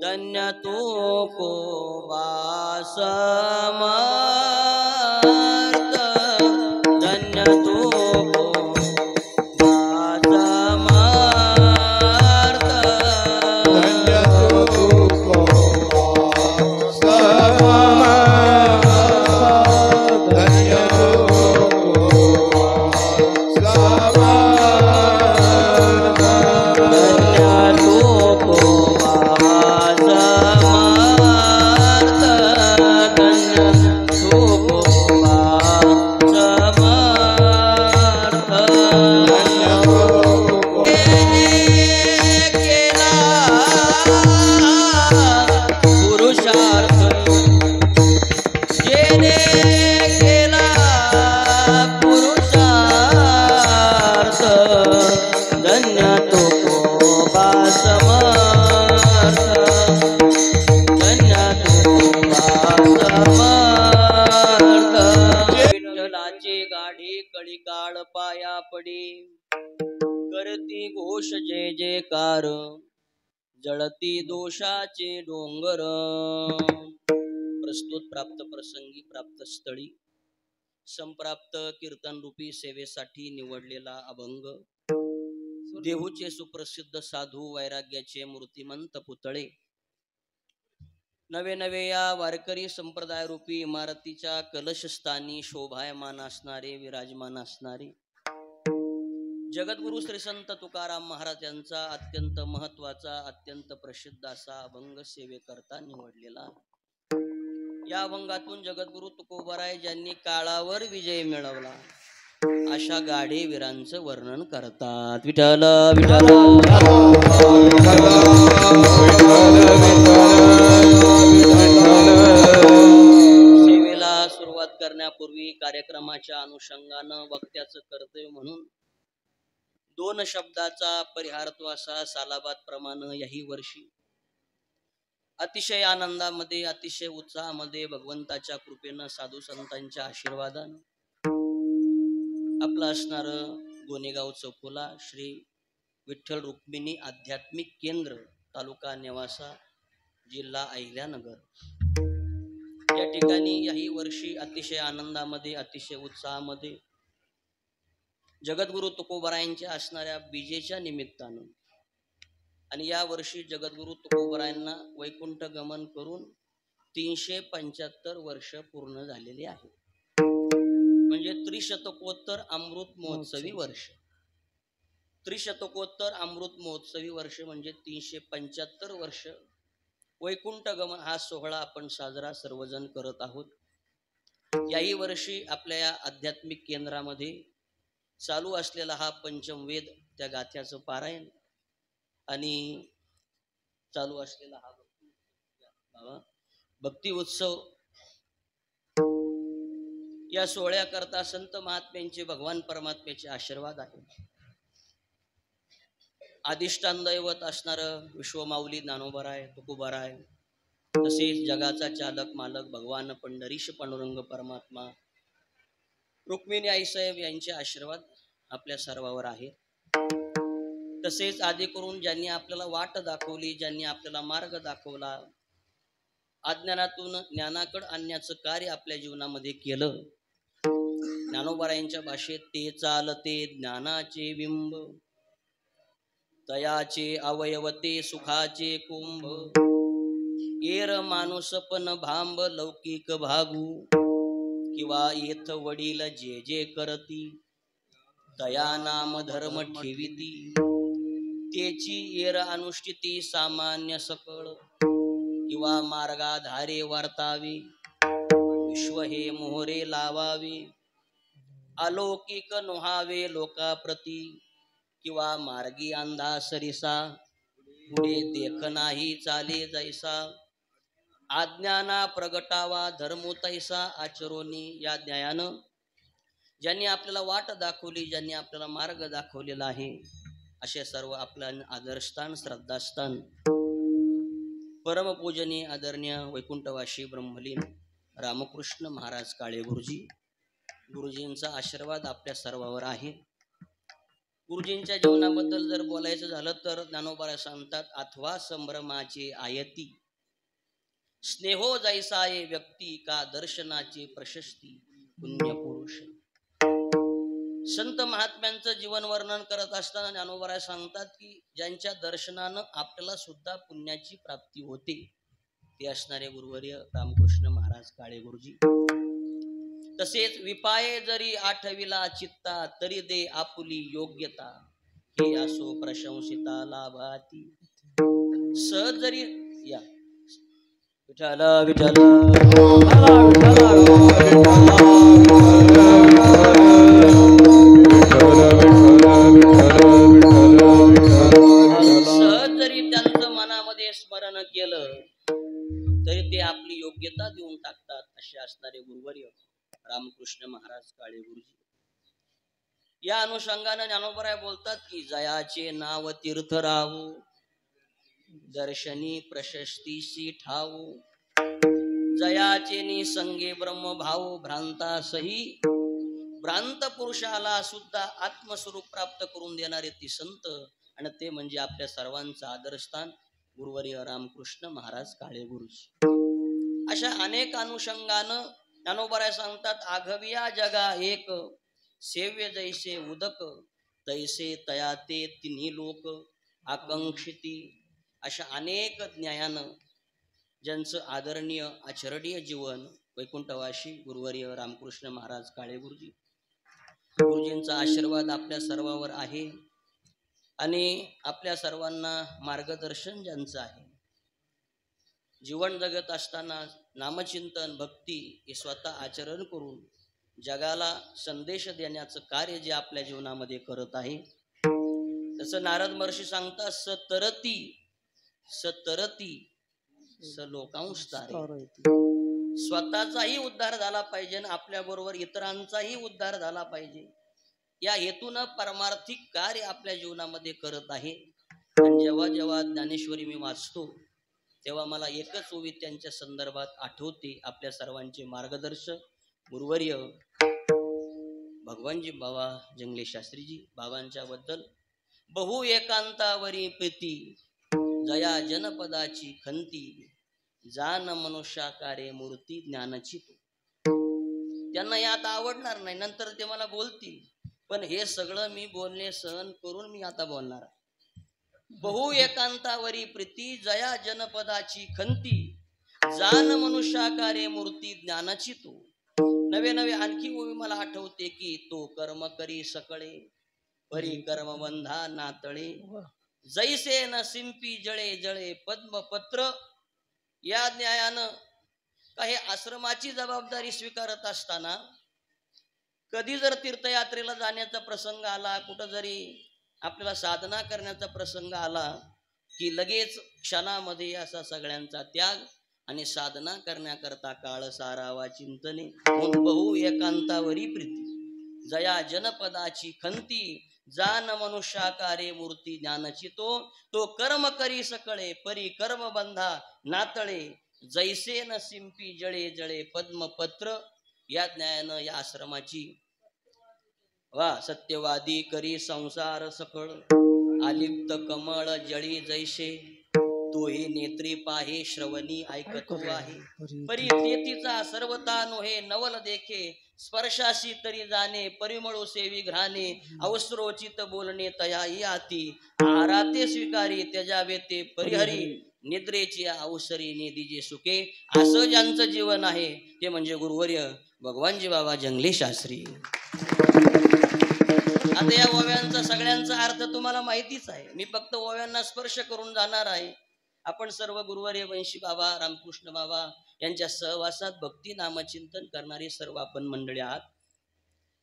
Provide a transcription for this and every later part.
धन्य तू को समर्थ धन्य तू को समर्थ धन्य तू को समर्थ धन्य तू काळ पाया पडी करती घोष जय जयकार जळती दोषाचे डोंगर. प्रस्तुत प्राप्त प्रसंगी प्राप्त स्थळी संप्राप्त कीर्तन रूपी सेवेसाठी निवडलेला अभंग देहूचे सुप्रसिद्ध साधू वैराग्याचे मूर्तिमंत पुतळे नवे नवे या वारकरी संप्रदाय रूपी इमारतीच्या कलशस्थानी शोभायमान असणारे विराजमान असणारे जगद्गुरु श्री संत तुकाराम महाराज यांचा अत्यंत महत्वाचा अत्यंत प्रसिद्ध असा अभंग सेवेकरता निवडलेला. या अभंगातून जगद्गुरु तुकोबाराय ज्यांनी काळावर विजय मिळवला अशा गाढे वीरांचं वर्णन करतात. विठ्ठल विठ्ठल सेवेला सुरुवात करण्यापूर्वी कार्यक्रमाच्या अनुषंगानं वक्त्याचं कर्तव्य म्हणून दोन शब्दाचा परिहारत्व असा सालाबाद प्रमाणे याही वर्षी अतिशय आनंदामध्ये अतिशय उत्साहामध्ये भगवंताच्या कृपेनं साधू संतांच्या आशीर्वादानं आपलं असणार गोनेगाव चौफुला श्री विठ्ठल रुक्मिणी आध्यात्मिक केंद्र तालुका नेवासा जिल्हा अहिल्यानगर या ठिकाणी याही वर्षी अतिशय आनंदामध्ये अतिशय उत्साहामध्ये जगद्गुरु तुकोबारायांच्या असणाऱ्या बीजेच्या निमित्तानं आणि या वर्षी जगद्गुरु तुकोबारायांना वैकुंठ गमन करून 375 वर्ष पूर्ण झालेली आहे. म्हणजे त्रिशतकोत्तर अमृत महोत्सवी वर्ष. त्रिशतकोत्तर अमृत महोत्सवी वर्ष म्हणजे 375 वर्ष वैकुंठ गमन हा सोहळा आपण साजरा सर्वजण करत आहोत. याही वर्षी आपल्या या आध्यात्मिक केंद्रामध्ये चालू असलेला हा पंचम वेद त्या गाथ्याचं पारायण आणि चालू असलेला हा भक्ती उत्सव या सोहळ्याकरता संत महात्म्यांचे भगवान परमात्म्याचे आशीर्वाद आहे. अधिष्ठान दैवत असणार विश्वमाऊली ज्ञानोबाराय तुकोबाराय तसेच जगाचा चालक मालक भगवान पंढरीश पांडुरंग परमात्मा रुक्मिणी आईसाहेब यांचे आशीर्वाद आपल्या सर्वावर आहे. तसेच आदी करून ज्यांनी आपल्याला वाट दाखवली ज्यांनी आपल्याला मार्ग दाखवला अज्ञानातून ज्ञानाकडे आणण्याचं कार्य आपल्या जीवनामध्ये केलं. ज्ञानोबारायांच्या भाषेत ते चालते ज्ञानाचे बिंब तयाचे अवयवते सुखाचे कुंभ येर माणूस पण भांब लौकिक भागू किंवा येथ वडील जे जे करती तया नाम धर्म ठेविती त्याची येर अनुष्ठिती सामान्य सकळ किंवा मार्गाधारे वर्तावे विश्व हे मोहरे लावावे अलौकिक नोहावे लोकाप्रती किंवा मार्गी अंधा सरिसा पुढे देख नाही चाले जैसा आज्ञाना प्रगटावा धर्मो तैसा आचरोनी. या न्यायानं ज्यांनी आपल्याला वाट दाखवली ज्यांनी आपल्याला मार्ग दाखवलेला आहे असे सर्व आपलं आदरस्थान श्रद्धास्थान परमपूजनीय आदरणीय वैकुंठवासी ब्रह्मलीन रामकृष्ण महाराज काळे गुरुजी गुरुजींचा आशीर्वाद आपल्या सर्वावर आहे. गुरुजींच्या जीवनाबद्दल जर बोलायचं झालं तर ज्ञानोबा सांगतात, अथवा संभ्रमाचे आयती स्नेहो जैसाये व्यक्ती का दर्शनाचे प्रशस्ती पुण्यपुरुष. संत महात्म्यांचं जीवन वर्णन करत असताना ज्ञानोबा सांगतात की ज्यांच्या दर्शनानं आपल्याला सुद्धा पुण्याची प्राप्ती होते ते असणारे गुरुवर्य रामकृष्ण महाराज काळे गुरुजी. तसेच विपाये जरी आठविला चित्ता तरी दे आपुली योग्यता हे असो प्रशंसिता लाभाती. सहज जरी या विठ्ठल विठ्ठल सहज जरी त्यांचं मनामध्ये स्मरण केलं तरी ते आपली योग्यता देऊन टाकतात असे असणारे गुरुवर्य रामकृष्ण महाराज काळे गुरुजी. या अनुषंगाने ज्ञानोबराय बोलतात की जयाचे नाव तीर्थ राहू दर्शनी प्रशस्तीशी ठाऊ जयाचे निसंगे ब्रह्म भाऊ भ्रांता सही. भ्रांत पुरुषाला सुद्धा आत्मस्वरूप प्राप्त करून देणारे ती संत आणि ते म्हणजे आपल्या सर्वांचं आदरस्थान गुरुवर्य रामकृष्ण महाराज काळे गुरुजी. अशा अनेक अनुषंगानं ज्ञानोबराय सांगतात, आघविया जगा एक सेव्य जैसे उदक तैसे तयाते तिन्ही लोक आकांक्षिती. अशा अनेक न्यायानं ज्यांचं आदरणीय आचरणीय जीवन वैकुंठवासी गुरुवर्य रामकृष्ण महाराज काळे गुरुजी. गुरुजींचा आशीर्वाद आपल्या सर्वांवर आहे आणि आपल्या सर्वांना मार्गदर्शन ज्यांचं आहे. जीवन जगत असताना नामचिंतन भक्ती हे स्वतः आचरण करून जगाला संदेश देण्याचं कार्य जे आपल्या जीवनामध्ये करत आहे. तसं नारद महर्षी सांगतात, सतरती सतरती स लोकांश तारे. स्वतःचाही उद्धार झाला पाहिजे आणि आपल्या बरोबर इतरांचाही उद्धार झाला पाहिजे या हेतून परमार्थिक कार्य आपल्या जीवनामध्ये करत आहे. आणि जेव्हा जेव्हा ज्ञानेश्वरी मी वाचतो तेव्हा मला एकच ओवी त्यांच्या संदर्भात आठवते. आपल्या सर्वांचे मार्गदर्शक गुरुवर्य भगवानजी बाबा जंगले शास्त्रीजी. बाबांच्या बद्दल बहु एकांतावरी प्रीती जया जनपदाची खंती जान मनुष्याकारे मूर्ती ज्ञानाची तू. त्यांना यात आवडणार नाही, नंतर ते मला बोलतील, पण हे सगळं मी बोलणे सहन करून मी आता बोलणार. बहु एकांतावरी प्रीती जया जनपदाची खंती जान मनुष्याकारे मूर्ती ज्ञानाची तू. नवे नवे आणखी ओवी मला आठवते की तो कर्म करी सकळे परी कर्मबंधा नातळे जैसे न सिंपी जळे जळे पद्मपत्र. या न्यायानं काही आश्रमाची जबाबदारी स्वीकारत असताना कधी जर तीर्थयात्रेला जाण्याचा प्रसंग आला, कुठं जरी आपल्याला साधना करण्याचा प्रसंग आला की लगेच क्षणामध्ये असा सगळ्यांचा त्याग आणि साधना करण्याकरता काळ सारावा चिंतने. म्हणून बहु एकांतावरी प्रीती जया जनपदाची खंती जान मनुष्याकारे मूर्ती ज्ञानाची तो कर्म करी सकळे परी कर्म बंधा नातळे जैसे न सिंपी जळे जळे पद्मपत्र. या ज्ञानानं या आश्रमाची वा सत्यवादी करी संसार सकळ आलिप्त कमळ जळी जैसे तोही नेत्री पाहे श्रवणी ऐकतो आहे परी तेतीचा सर्वता नोहे नवल देखे स्पर्शाशी तरी जाणे परिमळो सेवी घ्राणे अवस्त्रोचित बोलणे तयाई आती आराते स्वीकारी त्याजावे ते परिहरी निद्रेची अवसरी निधीजे सुखे. असं ज्यांचं जीवन आहे ते म्हणजे गुरुवर्य भगवानजी बाबा जंगले शास्त्री. आता या ओव्यांचा सगळ्यांचा अर्थ तुम्हाला माहितीच आहे, मी फक्त ओव्यांना स्पर्श करून जाणार आहे. आपण सर्व गुरुवर्य वंशी बाबा रामकृष्ण बाबा यांच्या सहवासात भक्ती नामचिंतन करणारी सर्व आपण मंडळी आहात.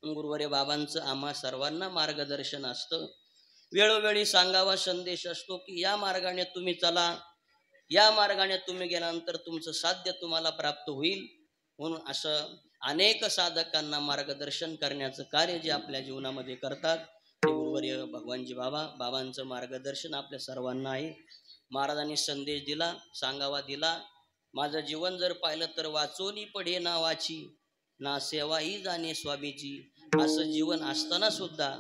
गुरुवर्य बाबांचं आम्हा सर्वांना मार्गदर्शन असतं. वेळोवेळी सांगावा संदेश असतो की या मार्गाने तुम्ही चला, या मार्गाने तुम्ही गेल्यानंतर तुमचं साध्य तुम्हाला प्राप्त होईल. म्हणून असं अनेक साधकांना मार्गदर्शन करण्याचं कार्य जे आपल्या जीवनामध्ये करतात ते गुरुवर्य भगवानजी बाबा. बाबांचं मार्गदर्शन आपल्या सर्वांना आहे. महाराजांनी संदेश दिला, सांगावा दिला, माझं जीवन जर पाहिलं तर वाचोनी पडे नावाची ना सेवाही जाणे स्वामीची. असं जीवन असताना सुद्धा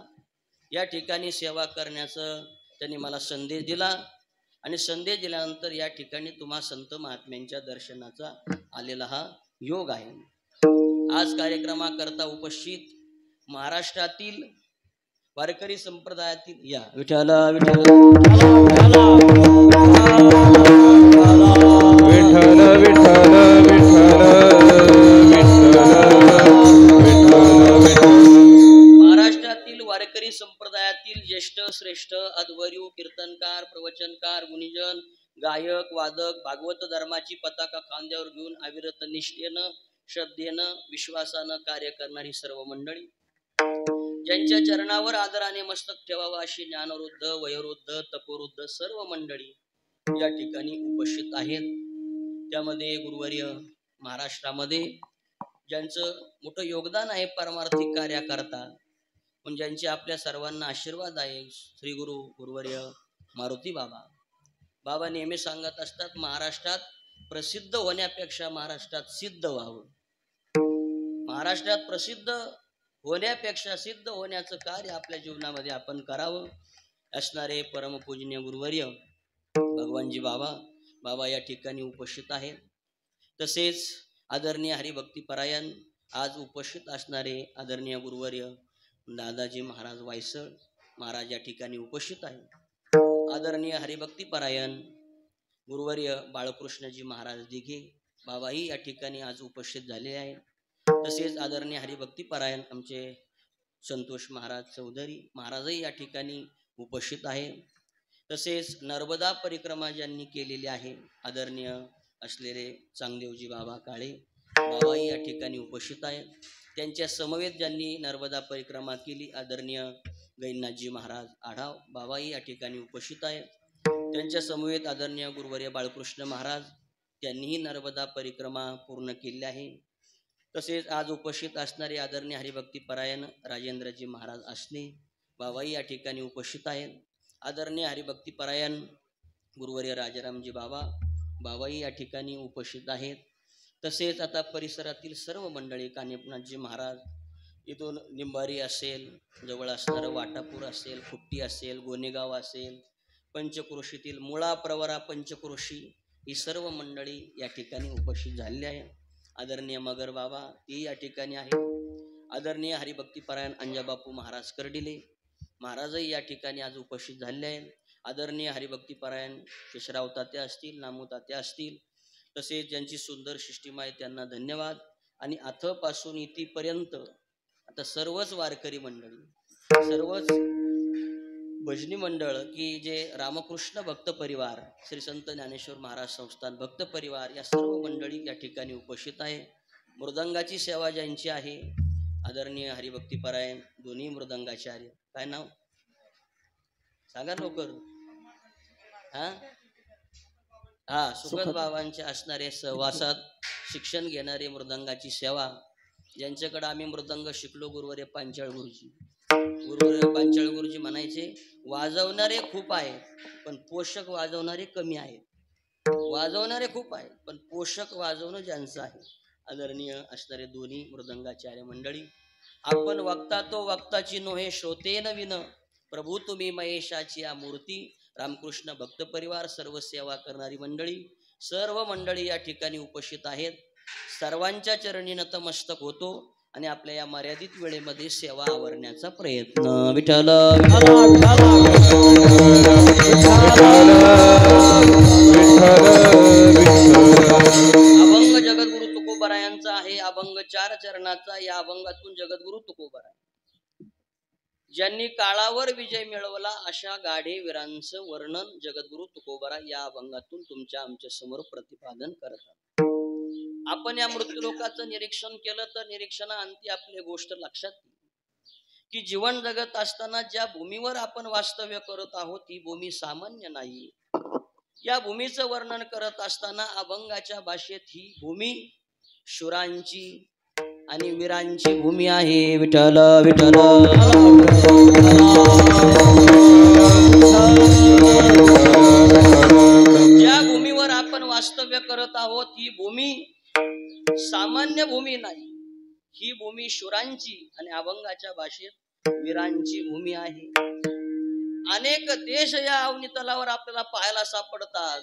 या ठिकाणी सेवा करण्याचं त्यांनी मला संदेश दिला आणि संदेश दिल्यानंतर या ठिकाणी तुम्हा संत महात्म्यांच्या दर्शनाचा आलेला हा योग आहे. आज कार्यक्रमाकरता उपस्थित महाराष्ट्रातील वारकरी संप्रदायातील या विठ्ठल विठ्ठल महाराष्ट्रातील वारकरी संप्रदायातील ज्येष्ठ श्रेष्ठ अध्वर्यू कीर्तनकार प्रवचनकार गुणीजन गायक वादक भागवत धर्माची पताका खांद्यावर घेऊन अविरत निष्ठेनं श्रद्धेनं विश्वासानं कार्य करणारी सर्व मंडळी, ज्यांच्या चरणावर आदराने मस्तक ठेवावा अशी ज्ञानवृद्ध वयोवृद्ध तपोवृद्ध सर्व मंडळी या ठिकाणी उपस्थित आहेत. त्यामध्ये गुरुवर्य महाराष्ट्रामध्ये ज्यांचं मोठं योगदान आहे परमार्थिक कार्याकरता, पण ज्यांचे आपल्या सर्वांना आशीर्वाद आहे, श्री गुरुवर्य मारुती बाबा. बाबा नेहमी सांगत असतात, महाराष्ट्रात प्रसिद्ध होण्यापेक्षा महाराष्ट्रात सिद्ध व्हावं. महाराष्ट्रात प्रसिद्ध होण्यापेक्षा सिद्ध होण्याचं कार्य आपल्या जीवनामध्ये आपण करावं. असणारे परमपूजनीय गुरुवर्य भगवानजी बाबा या ठिकाणी उपस्थित आहेत. तसेच आदरणीय हरिभक्तीपरायण आज उपस्थित असणारे आदरणीय गुरुवर्य दादाजी महाराज वायसळ महाराज या ठिकाणी उपस्थित आहेत. आदरणीय हरिभक्तीपरायण गुरुवर्य बाळकृष्णजी महाराज दिघे बाबाही या ठिकाणी आज उपस्थित झालेले आहेत. तसेच आदरणीय हरिभक्तीपरायण आमचे संतोष महाराज चौधरी महाराजही या ठिकाणी उपस्थित आहे. तसेच नर्मदा परिक्रमा ज्यांनी केलेली आहे आदरणीय असलेले चांगदेवजी बाबा काळे बाबाही या ठिकाणी उपस्थित आहेत. त्यांच्या समवेत ज्यांनी नर्मदा परिक्रमा केली आदरणीय गैनाथजी महाराज आढाव बाबाही या ठिकाणी उपस्थित आहेत. त्यांच्या समवेत आदरणीय गुरुवर्य बाळकृष्ण महाराज त्यांनीही नर्मदा परिक्रमा पूर्ण केली आहे. तसेच आज उपस्थित असणारे आदरणीय हरिभक्तीपरायण राजेंद्रजी महाराज असणे बाबाही या ठिकाणी उपस्थित आहेत. आदरणीय हरिभक्तीपरायण गुरुवर्य राजारामजी बाबाही या ठिकाणी उपस्थित आहेत. तसेच आता परिसरातील सर्व मंडळी कानिपनाथजी महाराज इथून निंबारी असेल, जवळ असणारं वाटापूर असेल, खुट्टी असेल, गोनेगाव असेल, पंचक्रोशीतील मुळा प्रवरा पंचक्रोशी ही सर्व मंडळी या ठिकाणी उपस्थित झालेली आहे. आदरणीय मगर बाबा ती या ठिकाणी आहे. आदरणीय हरिभक्तीपरायण अंजाबापू महाराज कर्डिले महाराजही या ठिकाणी आज उपस्थित झालेले आहेत. आदरणीय हरिभक्तीपरायण शेषराव तात्या असतील, नामू तात्या असतील, तसेच ज्यांची सुंदर सिस्टीम आहे त्यांना धन्यवाद. आणि अथपासून इथपर्यंत आता सर्वच वारकरी मंडळी, सर्वच भजनी मंडळ की जे रामकृष्ण भक्त परिवार, श्री संत ज्ञानेश्वर महाराज संस्थान भक्त परिवार या सर्व मंडळी या ठिकाणी उपस्थित आहे. मृदंगाची सेवा ज्यांची आहे आदरणीय हरिभक्तीपरायण दोन्ही मृदंगाचार्य, काय नाव सांगा लवकर. सुगत बाबांचे असणारे सहवासात शिक्षण घेणारे मृदंगाची सेवा, ज्यांच्याकडे आम्ही मृदंग शिकलो गुरुवर्य पांचाळ गुरुजी म्हणायचे, वाजवणारे खूप आहेत पण पोषक वाजवणारे कमी आहेत. वाजवणारे खूप आहेत पण पोषक वाजवणं ज्यांचं आहे आदरणीय असणारे दोन्ही मृदंगाचार्य मंडळी. आपण वक्ता तो वक्ताची नोहे श्रोतेन विन, प्रभू तुम्ही महेशाची या मूर्ती. रामकृष्ण भक्त परिवार सर्व सेवा करणारी मंडळी, सर्व मंडळी या ठिकाणी उपस्थित आहेत. सर्वांच्या चरणी नतमस्तक होतो आणि आपल्या या मर्यादित वेळेमध्ये सेवा आवरण्याचा प्रयत्न. विठ्ठल अभंग जगद्गुरु तुकोबारायांचा आहे. अभंग 4 चरणाचा. या अभंगातून जगद्गुरु तुकोबाराय ज्यांनी काळावर विजय मिळवला अशा गाढे वीरांचं वर्णन जगद्गुरु तुकोबाराय या अभंगातून तुमच्या आमच्या समोर प्रतिपादन करतात. आपण या मृत्यूलोकाचं निरीक्षण केलं तर निरीक्षणाअंती आपली गोष्ट लक्षात येईल की जीवन जगत असताना ज्या भूमीवर आपण वास्तव्य करत आहोत ही भूमी सामान्य नाही. या भूमीचं वर्णन करत असताना अभंगाच्या भाषेत ही भूमी शूरांची आणि वीरांची भूमी आहे. विठ्ठल विठ्ठल ज्या भूमीवर आपण वास्तव्य करत आहोत ही भूमी सामान्य भूमी नाही. ही भूमी शूरांची आणि अभंगाच्या भाषेत वीरांची भूमी आहे. अनेक देश या अवनी तलावर आपल्याला पाहायला सापडतात,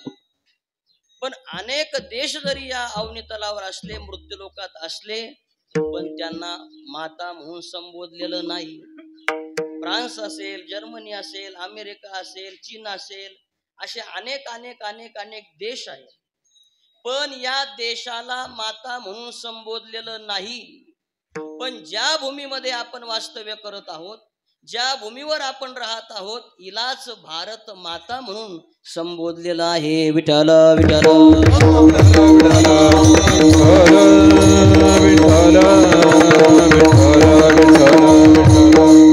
पण अनेक देश जरी या अवनी तलावर असले, मृत्यू लोकात असले, पण त्यांना माता म्हणून संबोधलेलं नाही. फ्रान्स असेल, जर्मनी असेल, अमेरिका असेल, चीन असेल, असे अनेक अनेक अनेक अनेक देश आहेत, पण या देशाला माता म्हणून संबोधलेलं नाही. पण ज्या भूमीमध्ये आपण वास्तव्य करत आहोत, ज्या भूमीवर आपण राहत आहोत, हिलाच भारत माता म्हणून संबोधलेलं आहे. विठ्ठल विठ्ठल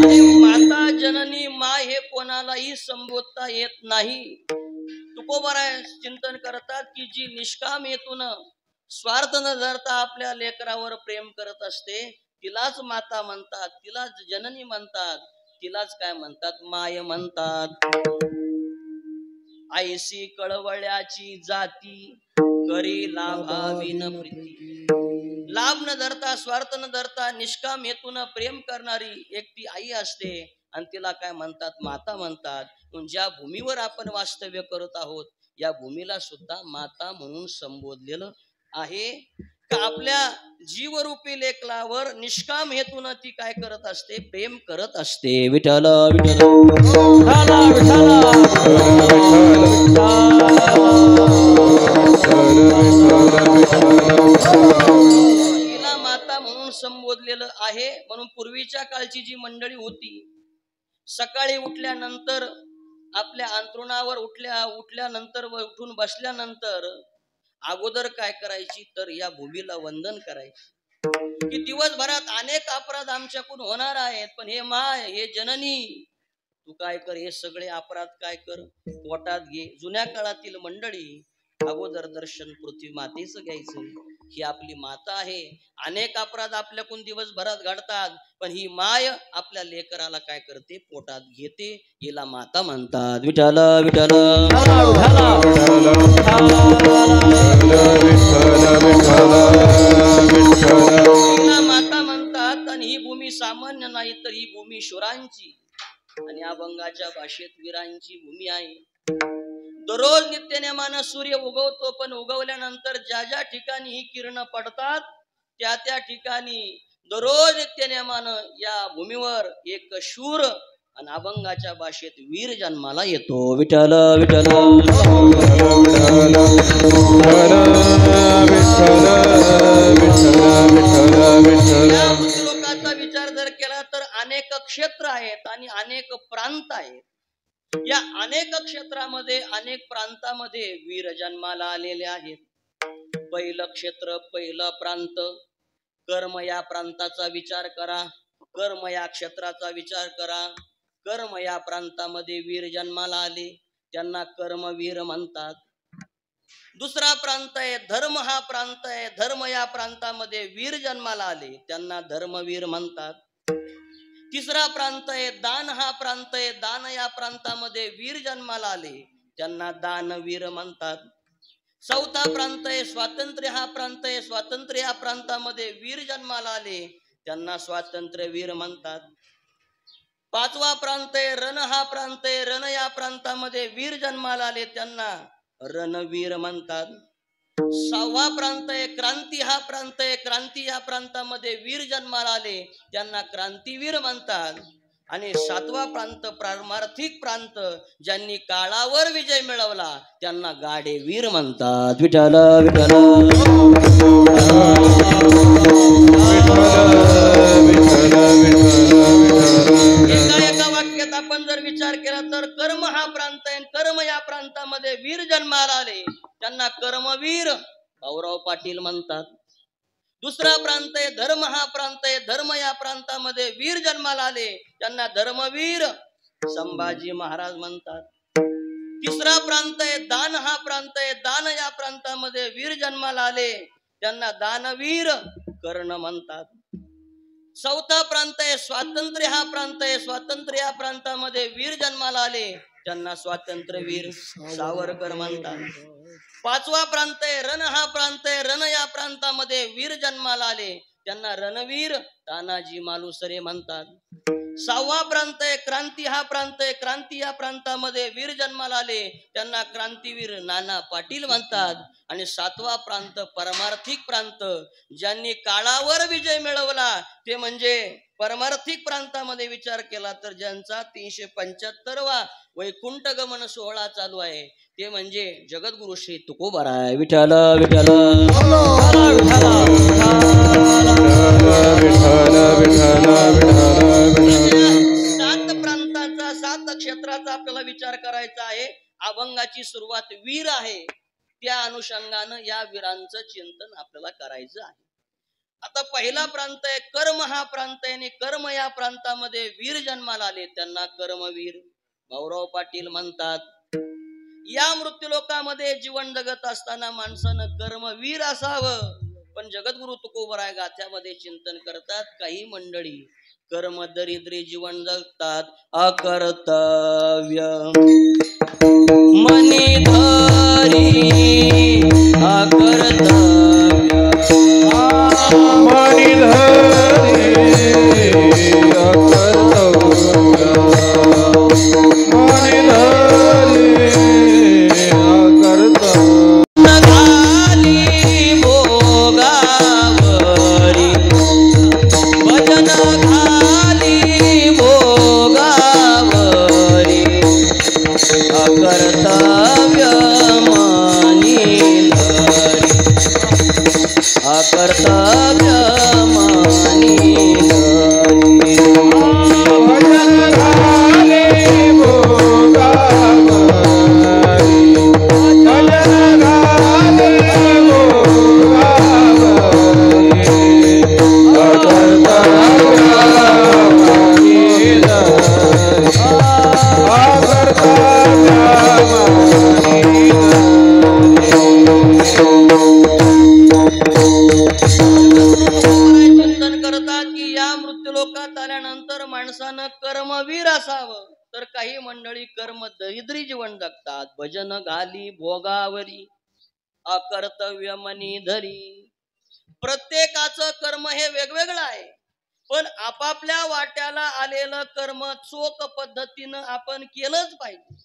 आणि माता जननी माय हे कोणालाही संबोधता येत नाही. तुकोबाराय चिंतन करतात की जी निष्काम हेतून स्वार्थ न धरता आपल्या लेकरावर प्रेम करत असते, तिलाच माता म्हणतात, तिलाच जननी म्हणतात, तिलाच काय म्हणतात, माय म्हणतात. आईसी कळवळ्याची जाती करी लाभाविन प्रीती. लाभ न धरता, स्वार्थ न धरता, निष्काम हेतून प्रेम करणारी एक ती आई असते आणि तिला काय म्हणतात, माता म्हणतात. ज्या भूमीवर आपण वास्तव्य करत आहोत, या भूमीला सुद्धा माता म्हणून संबोधलेलं आहे. का आपल्या जीवरूपी लेकरावर निष्काम हेतून ती काय करत असते, प्रेम करत असते. विठ्ठल तिला माता म्हणून संबोधलेलं आहे. म्हणून पूर्वीच्या काळची जी मंडळी होती, सकाळी उठल्यानंतर आपल्या अंथरुणावर उठल्यानंतर व उठून बसल्यानंतर अगोदर काय करायची, तर या भूमीला वंदन करायची. की दिवसभरात अनेक अपराध आमच्याकडून होणार आहेत, पण हे माय, हे जननी, तू काय कर, हे सगळे अपराध काय कर, पोटात घे. जुन्या काळातील मंडळी अगोदर दर्शन पृथ्वी मातेचं घ्यायचं. ही आपली माता आहे. अनेक अपराध आपल्याकडून दिवसभरात घडतात, पण ही माय आपल्या लेकराला काय करते, पोटात घेते. हिला माता म्हणतात. विठ्ठल विठ्ठल हिला माता म्हणतात. आणि ही भूमी सामान्य नाही, तर ही भूमी शुरांची आणि अभंगाच्या भाषेत वीरांची भूमी आहे. दररोज नित्य नेमानं सूर्य उगवतो, पण उगवल्यानंतर ज्या ज्या ठिकाणी ही किरण पडतात, त्या त्या ठिकाणी दररोज नित्य नेमानं या भूमीवर एक शूर आणि अभंगाच्या भाषेत वीर जन्माला येतो. विठ्ठल विठ्ठल या लोकांचा विचार जर केला तर अनेक क्षेत्र आहेत आणि अनेक प्रांत आहेत. या अनेक क्षेत्रामध्ये, अनेक प्रांतामध्ये वीर जन्माला आलेले आहेत. पहिलं क्षेत्र, पहिलं प्रांत, कर्म या प्रांताचा विचार करा, कर्म या क्षेत्राचा विचार करा. कर्म या प्रांतामध्ये वीर जन्माला आले, त्यांना कर्मवीर म्हणतात. दुसरा प्रांत आहे धर्म हा प्रांत आहे. धर्म या प्रांतामध्ये वीर जन्माला आले, त्यांना धर्मवीर म्हणतात. तिसरा प्रांत आहे दान हा प्रांत आहे. दान या प्रांतामध्ये वीर जन्माला आले, त्यांना दानवीर म्हणतात. चौथा प्रांत आहे स्वातंत्र्य हा प्रांत आहे. स्वातंत्र्य या प्रांतामध्ये वीर जन्माला आले, त्यांना स्वातंत्र्यवीर म्हणतात. पाचवा प्रांत आहे रण हा प्रांत आहे. रण या प्रांतामध्ये वीर जन्माला आले, त्यांना रणवीर म्हणतात. सहावा प्रांत आहे क्रांती हा प्रांत आहे. क्रांती या प्रांतामध्ये वीर जन्माला आले, त्यांना क्रांतीवीर म्हणतात. आणि सातवा प्रांत पारमार्थिक प्रांत, ज्यांनी काळावर विजय मिळवला, त्यांना गाडेवीर म्हणतात. विठ्ठल विठ्ठल एका वाक्यात आपण जर विचार केला तर कर्म हा प्रांत आहे. कर्म या प्रांतामध्ये वीर जन्माला आले, त्यांना कर्मवीर भाऊराव पाटील म्हणतात. दुसरा प्रांत आहे धर्म हा प्रांत आहे. धर्म या प्रांतामध्ये वीर जन्माला आले, त्यांना धर्मवीर संभाजी महाराज म्हणतात. तिसरा प्रांत आहे दान हा प्रांत आहे. दान या प्रांतामध्ये वीर जन्माला आले, त्यांना दानवीर कर्ण म्हणतात. चौथा प्रांत आहे स्वातंत्र्य हा प्रांत आहे. स्वातंत्र्य या प्रांतामध्ये वीर जन्माला आले, त्यांना स्वातंत्र्यवीर सावरकर म्हणतात. पाचवा प्रांत आहे रण, हा प्रांत आहे रण. या प्रांतामध्ये वीर जन्माला आले, त्यांना रणवीर तानाजी मालुसरे म्हणतात. सहावा प्रांत आहे क्रांती, हा प्रांत आहे क्रांती. या प्रांतामध्ये वीर जन्माला आले, त्यांना क्रांतीवीर नाना पाटील म्हणतात. आणि सातवा प्रांत परमार्थिक प्रांत, ज्यांनी काळावर विजय मिळवला ते म्हणजे परमार्थिक प्रांतामध्ये विचार केला तर ज्यांचा 375वा वैकुंठ गमन सोहळा चालू आहे ते म्हणजे जगद्गुरु श्री तुकोबाराय. विठ्ठल विठ्ठल सात प्रांताचा, सात क्षेत्राचा आपल्याला विचार करायचा आहे. अभंगाची सुरुवात वीर आहे, त्या अनुषंगानं या वीरांचं चिंतन आपल्याला करायचं आहे. आता पहिला प्रांत आहे कर्म, हा प्रांत आहे. आणि कर्म या प्रांतामध्ये वीर जन्माला आले, त्यांना कर्मवीर भाऊराव पाटील म्हणतात. या मृत्यूलोकामध्ये जीवन जगत असताना माणसानं कर्मवीर असावं. पण जगद्गुरु तुकोबराय गाथ्यामध्ये चिंतन करतात, काही मंडळी कर्म दरिद्री जीवन जगतात. अकर्तव्य मनी धरी अकर्तव्य मनी धरी कर्मवीर असावं. तर काही मंडळी कर्म दरिद्री जीवन जगतात. भजन घाली भोगावरी अकर्तव्य मनी धरी. प्रत्येकाचं कर्म हे वेगवेगळं आहे, पण आपापल्या वाट्याला आलेलं कर्म चोख पद्धतीनं आपण केलंच पाहिजे.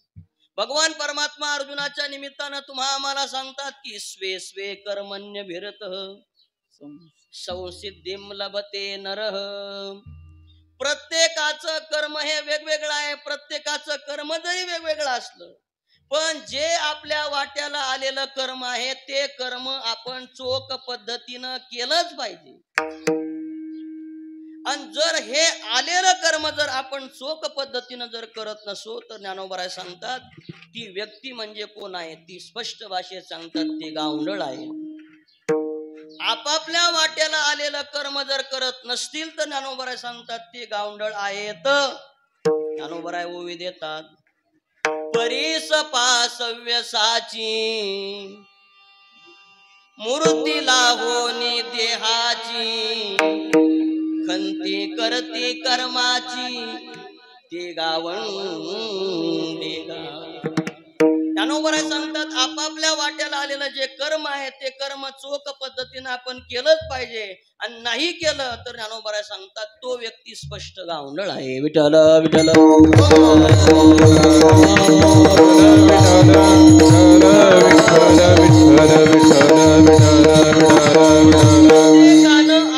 भगवान परमात्मा अर्जुनाच्या निमित्तानं तुम्हा आम्हाला सांगतात की स्वे स्वे कर्मण्य भिरत संसिद्धिम लभते नरः. प्रत्येकाचं कर्म हे वेगवेगळं आहे. प्रत्येकाचं कर्म जरी वेगवेगळं असलं, पण जे आपल्या वाट्याला आलेलं कर्म आहे ते कर्म आपण चोख पद्धतीनं केलंच पाहिजे. आणि जर हे आलेलं कर्म जर आपण चोख पद्धतीनं जर करत नसो तर ज्ञानोबराय सांगतात ती व्यक्ती म्हणजे कोण आहे, ती स्पष्ट भाषेत सांगतात ते गावंढळ आहे. आपापल्या वाट्याला आलेलं कर्म जर करत नसतील तर ज्ञानोबराय सांगतात ते गावंढळ आहेत. ज्ञानोबराय ओवी देतात, परीस पासव्य साची मूर्तीला होनी देहाची खंती करती कर्माची ते गावंढे. ज्ञानोबराय सांगतात आपापल्या वाट्याला आलेलं जे कर्म आहे ते कर्म चोख पद्धतीने आपण केलंच पाहिजे. आणि नाही केलं तर ज्ञानोबराय सांगतात तो व्यक्ती स्पष्ट गावंढळ आहे. विठ्ठल विठ्ठल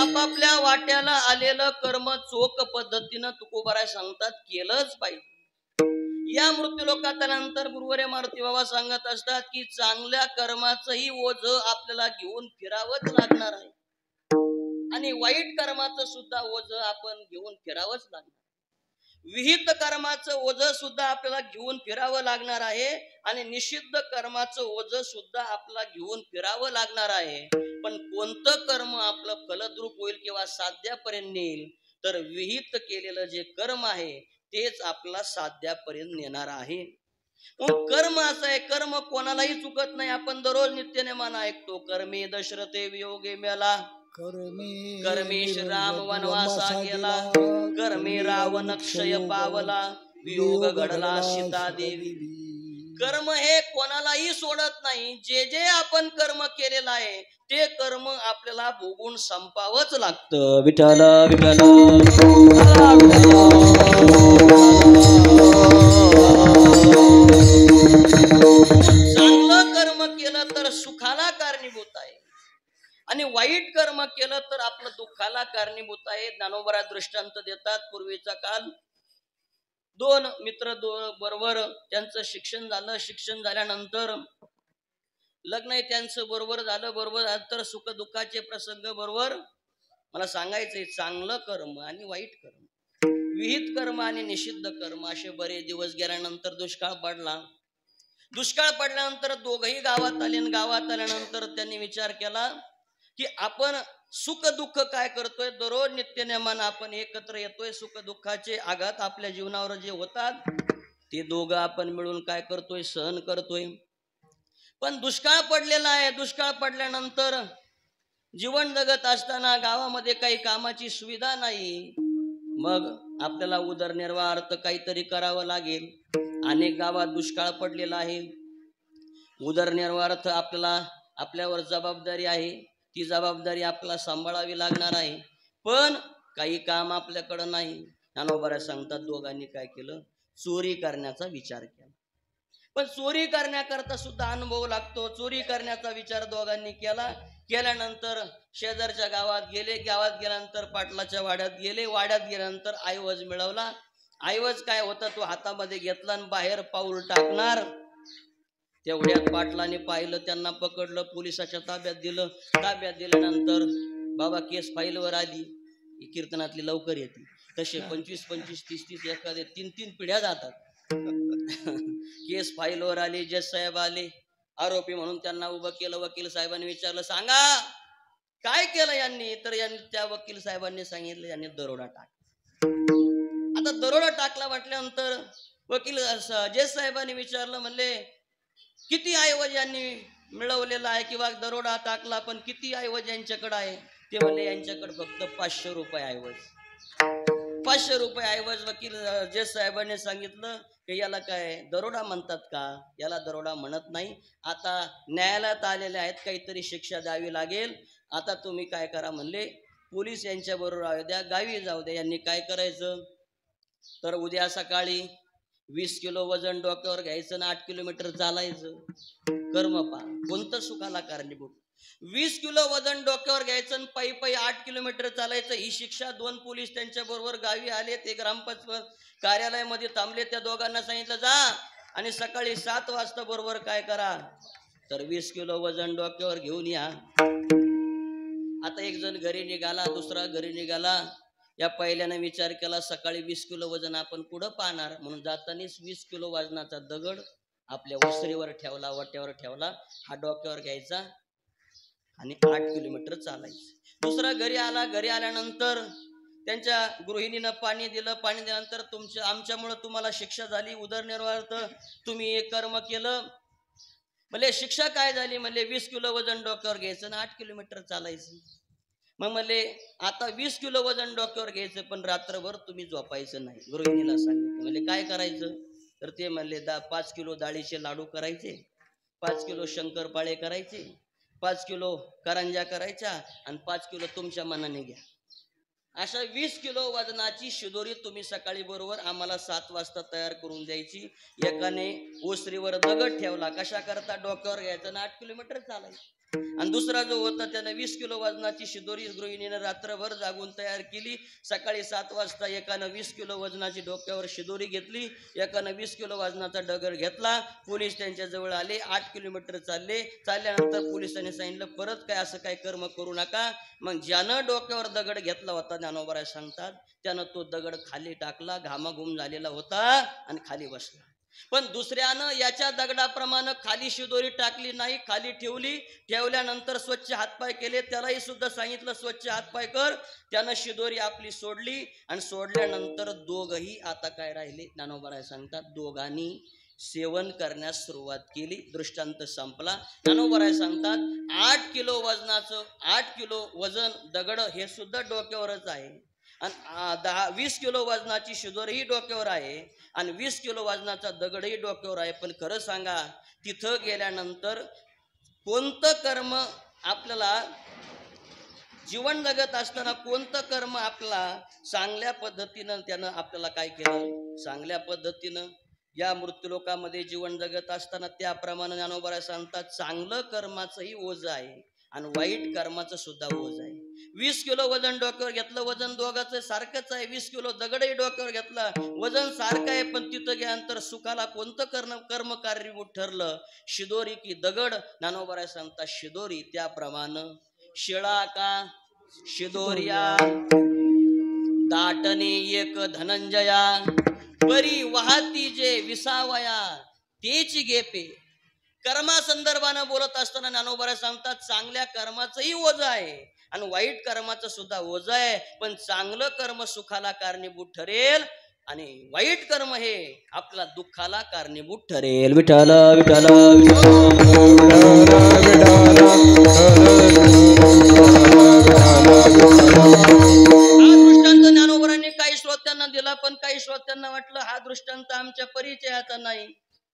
आपापल्या वाट्याला आलेलं कर्म चोख पद्धतीनं तुकोबाराय सांगतात केलंच पाहिजे. या मृत्यूलोकात आल्यानंतर गुरुवर्य मारुती बाबा सांगत असतात की चांगल्या कर्माचंही ओझ आपल्याला घेऊन फिरावंच लागणार आहे आणि वाईट कर्माचं सुद्धा ओझ आपण घेऊन फिरावंच लागणार. विहित कर्माचं ओझ सुद्धा आपल्याला घेऊन फिरावं लागणार आहे आणि निषिद्ध कर्माचं ओझ सुद्धा आपल्याला घेऊन फिरावं लागणार आहे. पण कोणतं कर्म आपलं फलद्रूप होईल किंवा साध्यापर्यंत नेईल तर विहित केलेलं जे कर्म आहे तेच आपला साध्यापर्यंत नेणार आहे. मग कर्म असं आहे, कर्म कोणालाही चुकत नाही. आपण दररोज नित्यनेमान ऐकतो, कर्मे दशरथे वियोगे मेला, कर्मे श्रीराम वनवासा गेला, कर्मे रावण क्षय पावला, वियोग घडला सीता देवी. कर्म हे कोणालाही सोडत नाही. जे जे आपण कर्म केलेलं आहे ते कर्म आपल्याला भोगून संपावंच लागतं. विठ्ठल विठ्ठल चांगलं कर्म केलं तर सुखाला कारणीभूत आहे आणि वाईट कर्म केलं तर आपलं दुःखाला कारणीभूत आहे. ज्ञानोबा दृष्टांत देतात. पूर्वीचा काल दोन मित्र बरोबर त्यांचं शिक्षण झालं. शिक्षण झाल्यानंतर लग्न त्यांचं बरोबर झालं तर सुख दुःखाचे प्रसंग बरोबर. मला सांगायचंय चांगलं कर्म आणि वाईट कर्म, विहित कर्म आणि निषिद्ध कर्म असे बरेच दिवस गेल्यानंतर दुष्काळ पडला. दुष्काळ पडल्यानंतर दोघही गावात आले आणि गावात आल्यानंतर त्यांनी विचार केला की आपण सुख दुःख काय करतोय. दररोज नित्यनेमानं आपण एकत्र येतोय. सुख दुःखाचे आघात आपल्या जीवनावर जे होतात ते दोघं आपण मिळून काय करतोय, सहन करतोय. पण दुष्काळ पडलेला आहे. दुष्काळ पडल्यानंतर जीवन जगत असताना गावामध्ये काही कामाची सुविधा नाही. मग आपल्याला उदरनिर्वाहार्थ काहीतरी करावं लागेल. अनेक गावात दुष्काळ पडलेला आहे. उदरनिर्वाहार्थ आपल्यावर जबाबदारी आहे. ती जबाबदारी आपल्याला सांभाळावी लागणार आहे. पण काही काम आपल्याकडं नाही. ज्ञानोबा सांगतात दोघांनी काय केलं, चोरी करण्याचा विचार केला. पण चोरी करण्याकरता सुद्धा अनुभव लागतो. चोरी करण्याचा विचार दोघांनी केल्यानंतर शेजारच्या गावात गेले. गावात गेल्यानंतर पाटलाच्या वाड्यात गेले. वाड्यात गेल्यानंतर ऐवज मिळवला. ऐवज काय होता तो हातामध्ये घेतला आणि बाहेर पाऊल टाकणार. तेवढ्यात पाटलाने पाहिलं, त्यांना पकडलं, पोलिसाच्या ताब्यात दिलं. ताब्यात दिल्यानंतर बाबा केस फाईलवर आली. कीर्तनातली लवकर येते तसे 25, 30 एखादे 3 पिढ्या जातात. केस फाईलवर आली. जज साहेब आले. आरोपी म्हणून त्यांना उभं केलं. वकील साहेबांनी विचारलं, सांगा काय केलं यांनी. तर त्या वकील साहेबांनी सांगितलं यांनी दरोडा टाकला. आता दरोडा टाकला म्हटल्यानंतर वकील जज साहेबांनी विचारलं, म्हणले किती ऐवज यांनी मिळवलेला आहे किंवा दरोडा टाकला पण किती ऐवज यांच्याकडे आहे. ते म्हणले यांच्याकडे फक्त 500 रुपये ऐवज. 500 रुपये ऐवज. वकील जज साहेबांनी सांगितलं की याला काय दरोडा म्हणतात का. याला दरोडा म्हणत नाही. आता न्यायालयात आलेले आहेत, काहीतरी शिक्षा द्यावी लागेल. आता तुम्ही काय करा म्हणले, पोलीस यांच्या बरोबर राहू द्या, गावी जाऊ द्या. यांनी काय करायचं तर उद्या सकाळी 20 किलो वजन डोक्यावर घ्यायचं आणि 8 किलोमीटर चालायचं. कर्म पा कोणतं सुखाला कारणीभूत. 20 किलो वजन डोक्यावर घ्यायचं आणि पायी पायी 8 किलोमीटर चालायचं. ही शिक्षा. 2 पोलीस त्यांच्या बरोबर गावी आले. ते ग्रामपंचायत कार्यालयामध्ये थांबले. त्या दोघांना सांगितलं जा आणि सकाळी 7 वाजता बरोबर काय करा तर 20 किलो वजन डोक्यावर घेऊन या. आता एक जण घरी निघाला, दुसरा घरी निघाला. या पहिल्याने विचार केला सकाळी 20 किलो वजन आपण कुठं पाहणार, म्हणून जातानीच 20 किलो वजनाचा दगड आपल्या उसरीवर ठेवला, वाट्यावर ठेवला. हा डोक्यावर घ्यायचा आणि 8 किलोमीटर चालायचं. दुसरा घरी आला. घरी आल्यानंतर त्यांच्या गृहिणीनं पाणी दिलं. पाणी दिल्यानंतर आमच्यामुळे तुम्हाला शिक्षा झाली. उदरनिर्वाहार्थ तुम्ही एक कर्म केलं. म्हणजे शिक्षा काय झाली म्हणले 20 किलो वजन डोक्यावर घ्यायचं आणि 8 किलोमीटर चालायचं. मग म्हणले आता 20 किलो वजन डोक्यावर घ्यायचं पण रात्रभर तुम्ही झोपायचं नाही. गृहिणीला सांगितलं. म्हणजे काय करायचं तर ते म्हणले 5 किलो डाळीचे लाडू करायचे, 5 किलो शंकरपाळे करायचे, 5 किलो करंजा करायच्या आणि 5 किलो तुमच्या मनाने घ्या. अशा 20 किलो वजनाची शिदोरी तुम्ही सकाळी बरोबर आम्हाला 7 वाजता तयार करून द्यायची. एकाने ओसरीवर दगड ठेवला. कशा करता डोक्यावर घ्यायचं आणि 8 किलोमीटर चालायचं. आणि दुसरा जो होता त्याने 20 किलो वजनाची शिदोरी गृहिणीने रात्रभर जागून तयार केली. सकाळी 7 वाजता एकानं 20 किलो वजनाची डोक्यावर शिदोरी घेतली. एकानं 20 किलो वजनाचा दगड घेतला. पोलीस त्यांच्या जवळ आले. 8 किलोमीटर चालले. चालल्यानंतर पोलिसांनी सांगितलं परत काय असं काय कर्म करू नका. मग ज्यानं डोक्यावर दगड घेतला होता ज्ञानोबा सांगतात त्यानं तो दगड खाली टाकला. घामाघूम झालेला होता आणि खाली बसला. पण दुसऱ्यानं याच्या दगडाप्रमाणे खाली शिदोरी टाकली नाही, खाली ठेवली. ठेवल्यानंतर स्वच्छ हातपाय केले. त्यालाही सुद्धा सांगितलं स्वच्छ हातपाय कर. त्यानं शिदोरी आपली सोडली आणि सोडल्यानंतर दोघही आता काय राहिले ज्ञानोबा सांगतात दोघांनी सेवन करण्यास सुरुवात केली. दृष्टांत संपला. ज्ञानोबा सांगतात 8 किलो वजनाचं 8 किलो वजन दगड हे सुद्धा डोक्यावरच आहे आणि 10-20 किलो वजनाची शिदोरही डोक्यावर आहे आणि 20 किलो वजनाचा दगडही डोक्यावर आहे. पण खरं सांगा, तिथं गेल्यानंतर कोणतं कर्म आपल्याला जीवन जगत असताना कोणतं कर्म आपल्याला चांगल्या पद्धतीनं त्यानं आपल्याला काय केलं, चांगल्या पद्धतीनं या मृत्यूलोकामध्ये जीवन जगत असताना त्याप्रमाणे ज्ञानोबा सांगतात, चांगलं कर्माचंही ओझ आहे आणि वाईट कर्माचं सुद्धा ओझ आहे. 20 किलो वजन डोक्यावर घेतलं, वजन दोघांचं सारखंच आहे. 20 किलो दगडही डोक्यावर घेतला, वजन सारखं आहे. पण तिथं गेल्यानंतर सुखाला कोणतं कर्म कारणीभूत ठरलं, शिदोरी की दगड? ज्ञानोबा सांगतात, शिदोरी. त्याप्रमाणे शिळा का शिदोर्या, दाटणे एक धनंजया, परी वाहती जे विसावया, तेच गेपे. कर्मा संदर्भानं बोलत असताना ज्ञानोबा सांगतात, चांगल्या कर्माचंही ओझ आहे आणि वाईट कर्माचं सुद्धा ओझ आहे. पण चांगलं कर्म सुखाला कारणीभूत ठरेल आणि वाईट कर्म हे आपला दुःखाला कारणीभूत ठरेल. विठ्ठल विठ्ठल हा दृष्टांत ज्ञानोबरांनी काही श्रोत्यांना दिला, पण काही श्रोत्यांना वाटलं हा दृष्टांत आमच्या परिचयाचा नाही,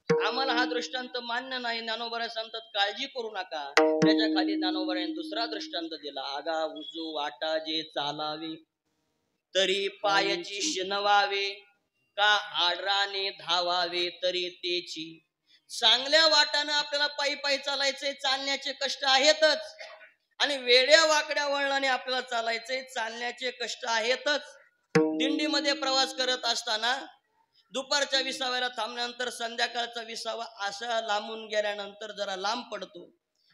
आम्हाला हा दृष्टांत मान्य नाही. ज्ञानोबा सांगतात, काळजी करू नका. त्याच्या खाली ज्ञानोबरांनी दुसरा दृष्टांत दिला. आगा उजू वाटा जे चालावे, तरी पायाची शिनवावे, का आडराने धावावे तरी तेची. चांगल्या वाटानं आपल्याला पायी पायी चालायचंय, चालण्याचे कष्ट आहेतच. आणि वेड्या वाकड्या वळणाने आपल्याला चालायचंय, चालण्याचे कष्ट आहेतच. दिंडीमध्ये प्रवास करत असताना दुपारच्या विसाव्याला थांबल्यानंतर संध्याकाळचा विसावा असा लांबून गेल्यानंतर जरा लांब पडतो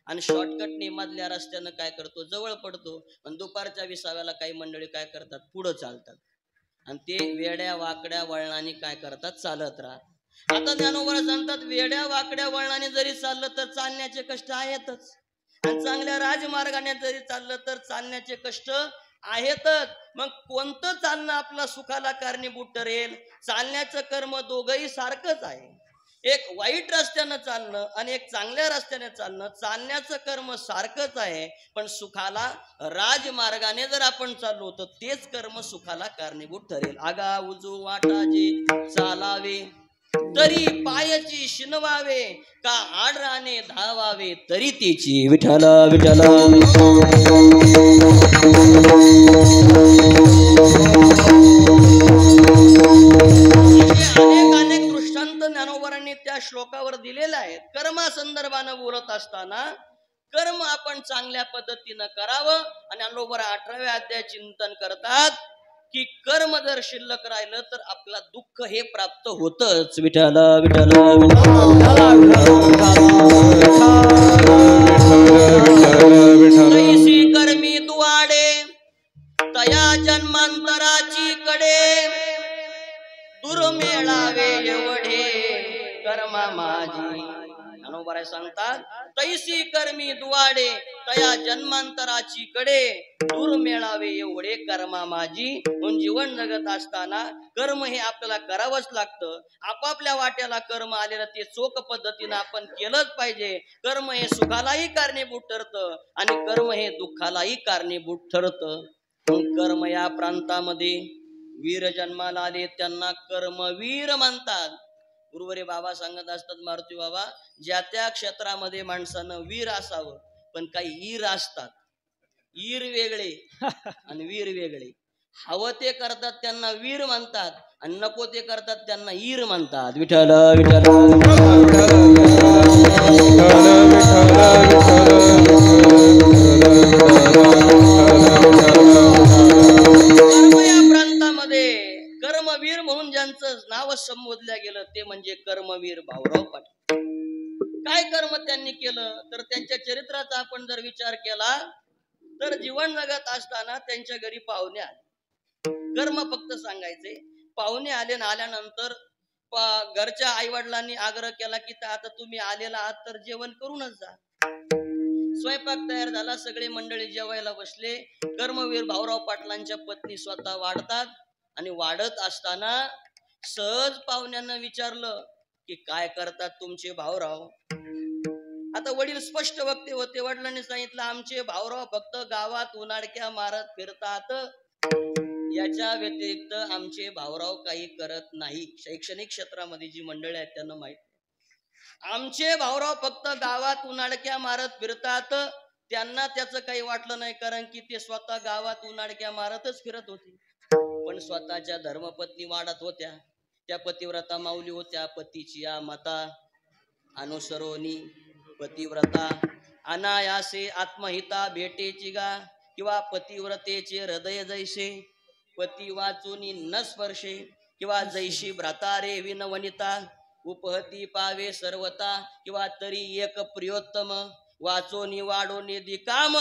आणि शॉर्टकटने मधल्या रस्त्यानं काय करतो, जवळ पडतो. आणि दुपारच्या विसाव्याला काही मंडळी काय करतात, पुढं चालतात आणि ते वेड्या वाकड्या वळणाने काय करतात, चालत राहतात. आता ज्ञानोबा सांगतात, वेड्या वाकड्या वळणाने जरी चाललं तर चालण्याचे कष्ट आहेतच आणि चांगल्या राजमार्गाने जरी चाललं तर चालण्याचे कष्ट आहेतच. मग कोणतं चालणं आपला सुखाला कारणीभूत ठरेल? चालण्याचं कर्म दोघंही सारखंच आहे. एक वाईट रस्त्यानं चालणं आणि एक चांगल्या रस्त्याने चालणं, चालण्याचं कर्म सारखंच आहे. पण सुखाला राजमार्गाने जर आपण चाललो तर तेच कर्म सुखाला कारणीभूत ठरेल. आगा उजू वाटा जे चालावे, तरी पायाची शिनवावे, का आडराने धावावे तरी तेची. विठ्ठल विठ्ठल अनेक दृष्टांत ज्ञानोबरांनी त्या श्लोकावर दिलेले आहेत. कर्मा संदर्भानं बोलत असताना कर्म आपण चांगल्या पद्धतीनं करावं. आणि ज्ञानोबा 18व्या अध्याय चिंतन करतात की कर्म जर शिल्लक राहिलं तर आपला दुःख हे प्राप्त होतच. विठ्ठल विठ्ठल तैसी कर्मी दुआडे, तया जन्मांतराची कडे, दुर्मेळावे एवढे कर्मा माझी. ज्ञानोबा सांगतात, तैसी कर्मी दुआडे, तया जन्मांतराची कडे, दुर्मेळावे एवढे कर्मा माझी. म्हणून जीवन जगत असताना कर्म हे आपल्याला करावंच लागतं. आपापल्या वाट्याला कर्म आलेलं ते चोख पद्धतीनं आपण केलंच पाहिजे. कर्म हे सुखालाही कारणीभूत ठरतं आणि कर्म हे दुःखालाही कारणीभूत ठरतं. कर्म या प्रांतामध्ये वीर जन्माला आले त्यांना कर्मवीर म्हणतात. गुरुवारी बाबा सांगत असतात, मारुती बाबा, ज्या त्या क्षेत्रामध्ये माणसानं वीर असावं. पण काही ईर असतात, ईर वेगळे आणि वीर वेगळे. हवं ते करतात त्यांना वीर म्हणतात आणि नको ते करतात त्यांना ईर म्हणतात. विठ्ठल विठ्ठल कर्म या प्रांतामध्ये कर्मवीर म्हणून ज्यांचं नाव संबोधल्या गेलं ते म्हणजे कर्मवीर भाऊराव पाटील. काय कर्म त्यांनी केलं तर त्यांच्या चरित्राचा आपण जर विचार केला तर जीवन जगत असताना त्यांच्या घरी पाहुणे आले. कर्म फक्त सांगायचे. पाहुणे आले ना, आल्यानंतर घरच्या आई वडिलांनी आग्रह केला की आता तुम्ही आलेला आहात तर जेवण करूनच जा. स्वयंपाक तयार झाला, सगळे मंडळी जेवायला बसले. कर्मवीर भाऊराव पाटलांच्या पत्नी स्वतः वाढतात आणि वाढत असताना सहज पाहुण्यांना विचारलं की काय करतात तुमचे भाऊराव. आता वडील स्पष्ट वक्ते होते. वडिलांनी सांगितलं, आमचे भाऊराव फक्त गावात उन्हाडक्या मारत फिरतात, याच्या व्यतिरिक्त आमचे भाऊराव काही करत नाही. शैक्षणिक क्षेत्रामध्ये जी मंडळी आहेत त्यांना माहित, आमचे भाऊराव फक्त गावात उन्हाळक्या मारत फिरतात. त्यांना त्याचं काही वाटलं नाही, कारण की ते स्वतः गावात उन्हाळक्या मारतच फिरत होते. पण स्वतःच्या धर्मपत्नी वाढत होत्या, त्या पतिव्रता माऊली होत्या. पतीची या मता अनुसरोनी पतिव्रता अनायासे आत्महिता भेटेची गा, किंवा पतिव्रतेचे हृदय जैसे पती वाचूनी न स्पर्शे, किंवा जैशी भ्रातारे विनवनिता उपहती पावे सर्वता, किंवा तरी एक प्रियोत्तम वाचोनी वाढोनी दिकाम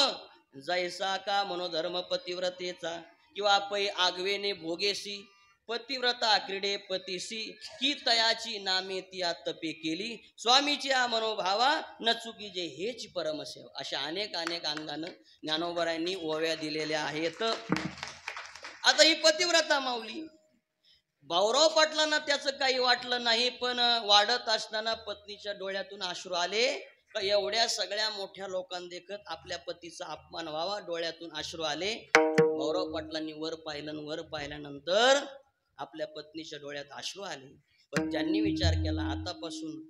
जैसा का मनोधर्म पतिव्रतेचा, किंवा पै आगवेने भोगेसी पतिव्रता क्रीडे पतीसी, की तयाची नामे ती तपे केली स्वामीची मनोभावा न चुकी जे हेच परमसेव. अशा अनेक अनेक अंगानं ज्ञानोबरायांनी ओव्या दिलेल्या आहेत. आता ही पतिव्रता माऊली, भाऊराव पाटलांना त्याचं काही वाटलं नाही, पण वाढत असताना पत्नीच्या डोळ्यातून अश्रू आले. का एवढ्या सगळ्या मोठ्या लोकांदेखत आपल्या पतीचा अपमान व्हावा, डोळ्यातून अश्रू आले. भाऊराव पाटलांनी वर पाहिलं, वर पाहिल्यानंतर आपल्या पत्नीच्या डोळ्यात अश्रू आले. पण त्यांनी विचार केला, आतापासून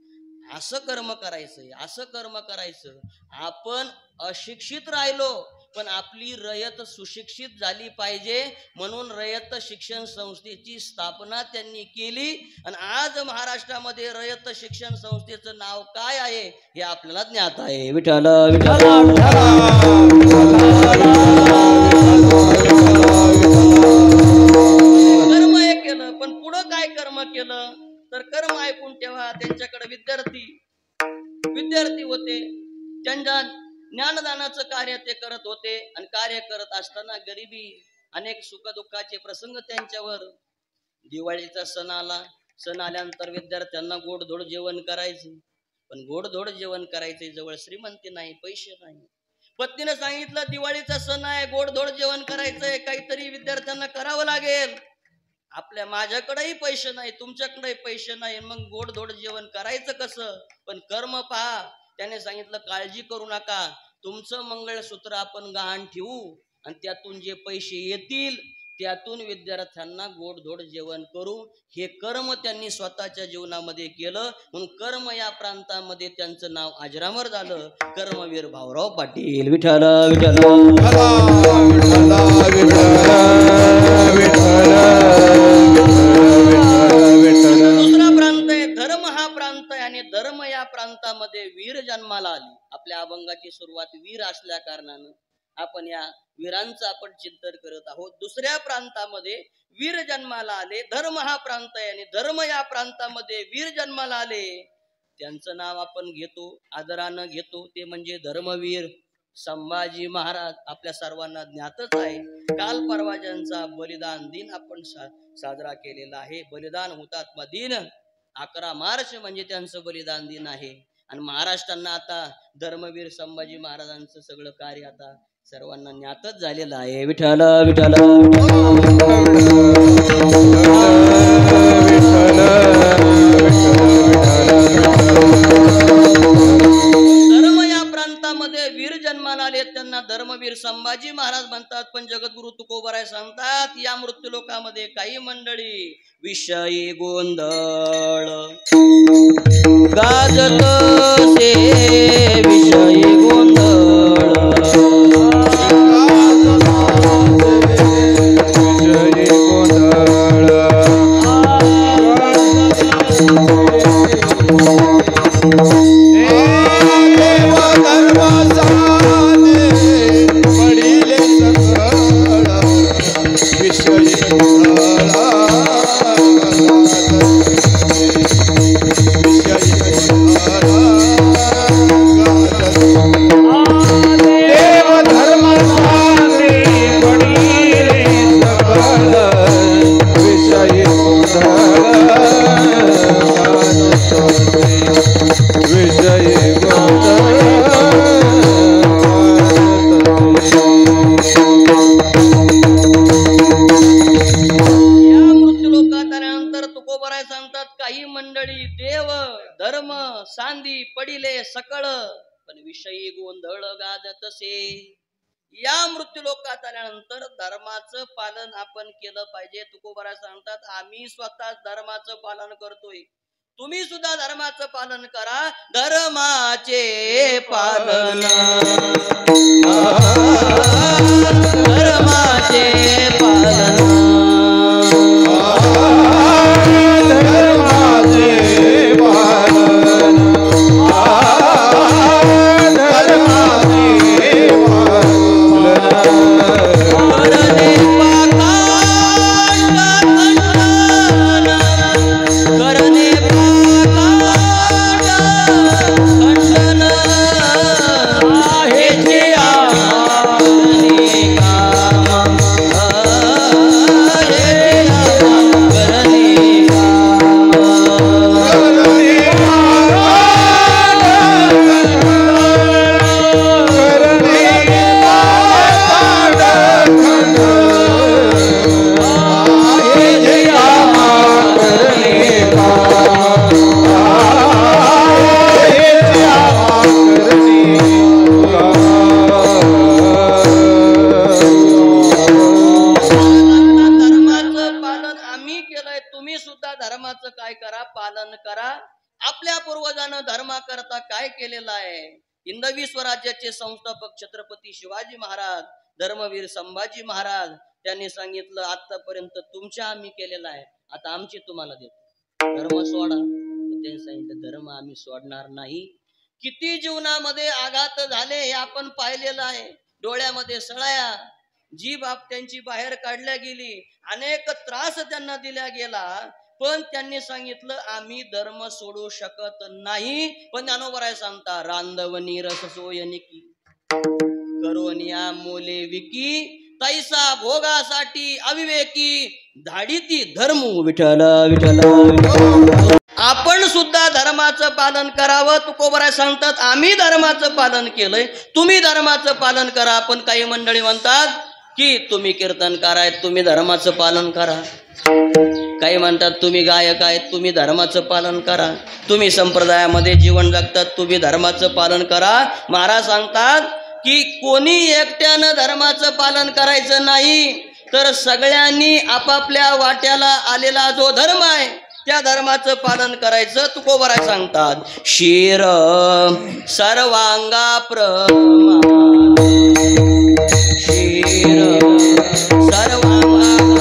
असं कर्म करायचंय, असं कर्म करायचं. आपण अशिक्षित राहिलो, पण आपली रयत सुशिक्षित झाली पाहिजे, म्हणून रयत शिक्षण संस्थेची स्थापना त्यांनी केली. आणि आज महाराष्ट्रामध्ये रयत शिक्षण संस्थेचं नाव काय आहे हे आपल्याला ज्ञात आहे. विठ्ठल विठ्ठल कर्म हे केलं, पण पुढं काय कर्म केलं तर कर्म ऐकून ठेवा. त्यांच्याकडे विद्यार्थी होते, त्यांच्या ज्ञानदानाचं कार्य ते करत होते. आणि कार्य करत असताना गरिबी, अनेक सुखदुःखाचे प्रसंग त्यांच्यावर. दिवाळीचा सण आला, सण आल्यानंतर विद्यार्थ्यांना गोडधोड जेवण करायचे, पण गोडधोड जेवण करायचे, जवळ श्रीमंती नाही, पैसे नाही. पत्नीने सांगितलं, दिवाळीचा सण आहे, गोडधोड जेवण करायचंय, काहीतरी विद्यार्थ्यांना करावं लागेल. माझ्याकडेही पैसे नाही, तुमच्याकडेही पैसे नाही, मग गोडधोड जेवण करायचं कसं? पण कर्म पहा. त्याने सांगितलं, काळजी करू नका, तुमचं मंगळसूत्र आपण गहाण ठेवू, आणि त्यातून जे पैसे येतील त्यातून विद्यार्थ्यांना गोडधोड जेवण करू. हे कर्म त्यांनी स्वतःच्या जीवनामध्ये केलं, म्हणून कर्म या प्रांतामध्ये त्यांचं नाव अजरामर झालं. कर्मवीर भाऊराव पाटील. विठ्ठल विठ्ठल दुसरा प्रांत आहे धर्म, हा प्रांत आहे. आणि धर्म या प्रांतामध्ये वीर जन्माला आली. आपल्या अभंगाची सुरुवात वीर असल्या कारणानं आपण या वीरांचं आपण चिंतन करत आहोत. दुसऱ्या प्रांतामध्ये वीर जन्माला आले. धर्म हा प्रांत आहे आणि धर्म या प्रांतामध्ये वीर जन्माला आले. त्यांचं नाव आपण घेतो, आदरानं घेतो, ते म्हणजे धर्मवीर संभाजी महाराज. आपल्या सर्वांना ज्ञातच आहे. काल परवा ज्यांचा बलिदान दिन आपण साजरा केलेला आहे. बलिदान हुतात्मा दिन 11 मार्च म्हणजे त्यांचं बलिदान दिन आहे. आणि महाराष्ट्रांना आता धर्मवीर संभाजी महाराजांचं सगळं कार्य आता सर्वांना ज्ञातच झालेलं आहे. विठ्ठल विठ्ठल धर्म या प्रांतामध्ये वीर जन्माला आले, त्यांना धर्मवीर संभाजी महाराज म्हणतात. पण जगद्गुरु तुकोबराय सांगतात, या मृत्यू लोकामध्ये काही मंडळी विषयी गोंधळ गाजत से, विषयी गोंधळ सांदी पडिले सकळ, पण विषयी गोंधळ गाजत से. या मृत्यूलोकात आल्यानंतर धर्माचं पालन आपण केलं पाहिजे. तुकोबारा सांगतात आम्ही स्वतः धर्माचं पालन करतोय, तुम्ही सुद्धा धर्माचं पालन करा. धर्माचे पालन, धर्माचे पालन, हिंदवी स्वराज्याचे संस्थापक छत्रपती शिवाजी महाराज, धर्मवीर संभाजी महाराज त्यांनी सांगितलं आतापर्यंत तुमच्या आम्ही केलेला आहे, आता आमची तुम्हाला देतो, धर्म सोडा. त्यांनी सांगितलं धर्म आम्ही सोडणार नाही. किती जीवनामध्ये आघात झाले हे आपण पाहिलेलं आहे. डोळ्यामध्ये सळाया, जीभ त्यांची बाहेर काढल्या गेली, अनेक त्रास त्यांना दिला गेला, पण त्यांनी सांगितलं आम्ही धर्म सोडू शकत नाही. पण ज्ञानोबराय सांगता रांधवनी रस सोयनिकी करोनिया मोले विकी तैसा भोगासाठी अविवेकी धाडीती धर्म विठ्ठल विठ्ठल. आपण सुद्धा धर्माचं पालन करावं. तुकोबराय सांगतात आम्ही धर्माचं पालन केलंय, तुम्ही धर्माचं पालन करा. पण काही मंडळी म्हणतात की तुम्ही कीर्तनकार आहेत, तुम्ही धर्माचं पालन करा. काही म्हणतात तुम्ही गायक आहेत, तुम्ही धर्माचं पालन करा. तुम्ही संप्रदायामध्ये जीवन जगतात, तुम्ही धर्माचं पालन करा. महाराज सांगतात की कोणी एकट्यानं धर्माचं पालन करायचं नाही, तर सगळ्यांनी आपापल्या वाट्याला आलेला जो धर्म आहे त्या धर्माचं पालन करायचं. तुकोबराय सांगतात शिर सर्वांगा प्रमाण, शिर सर्वांगा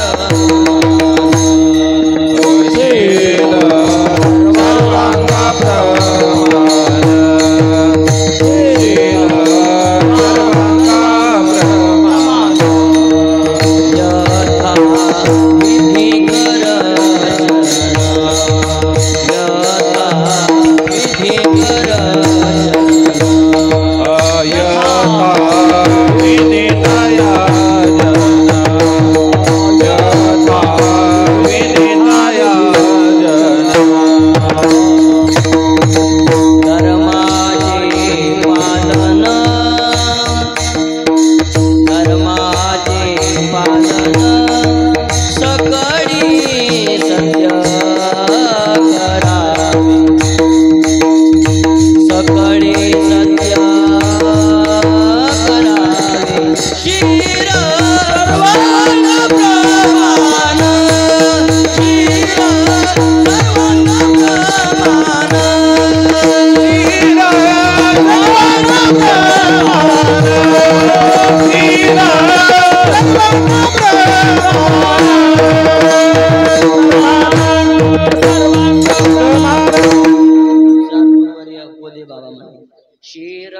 शिर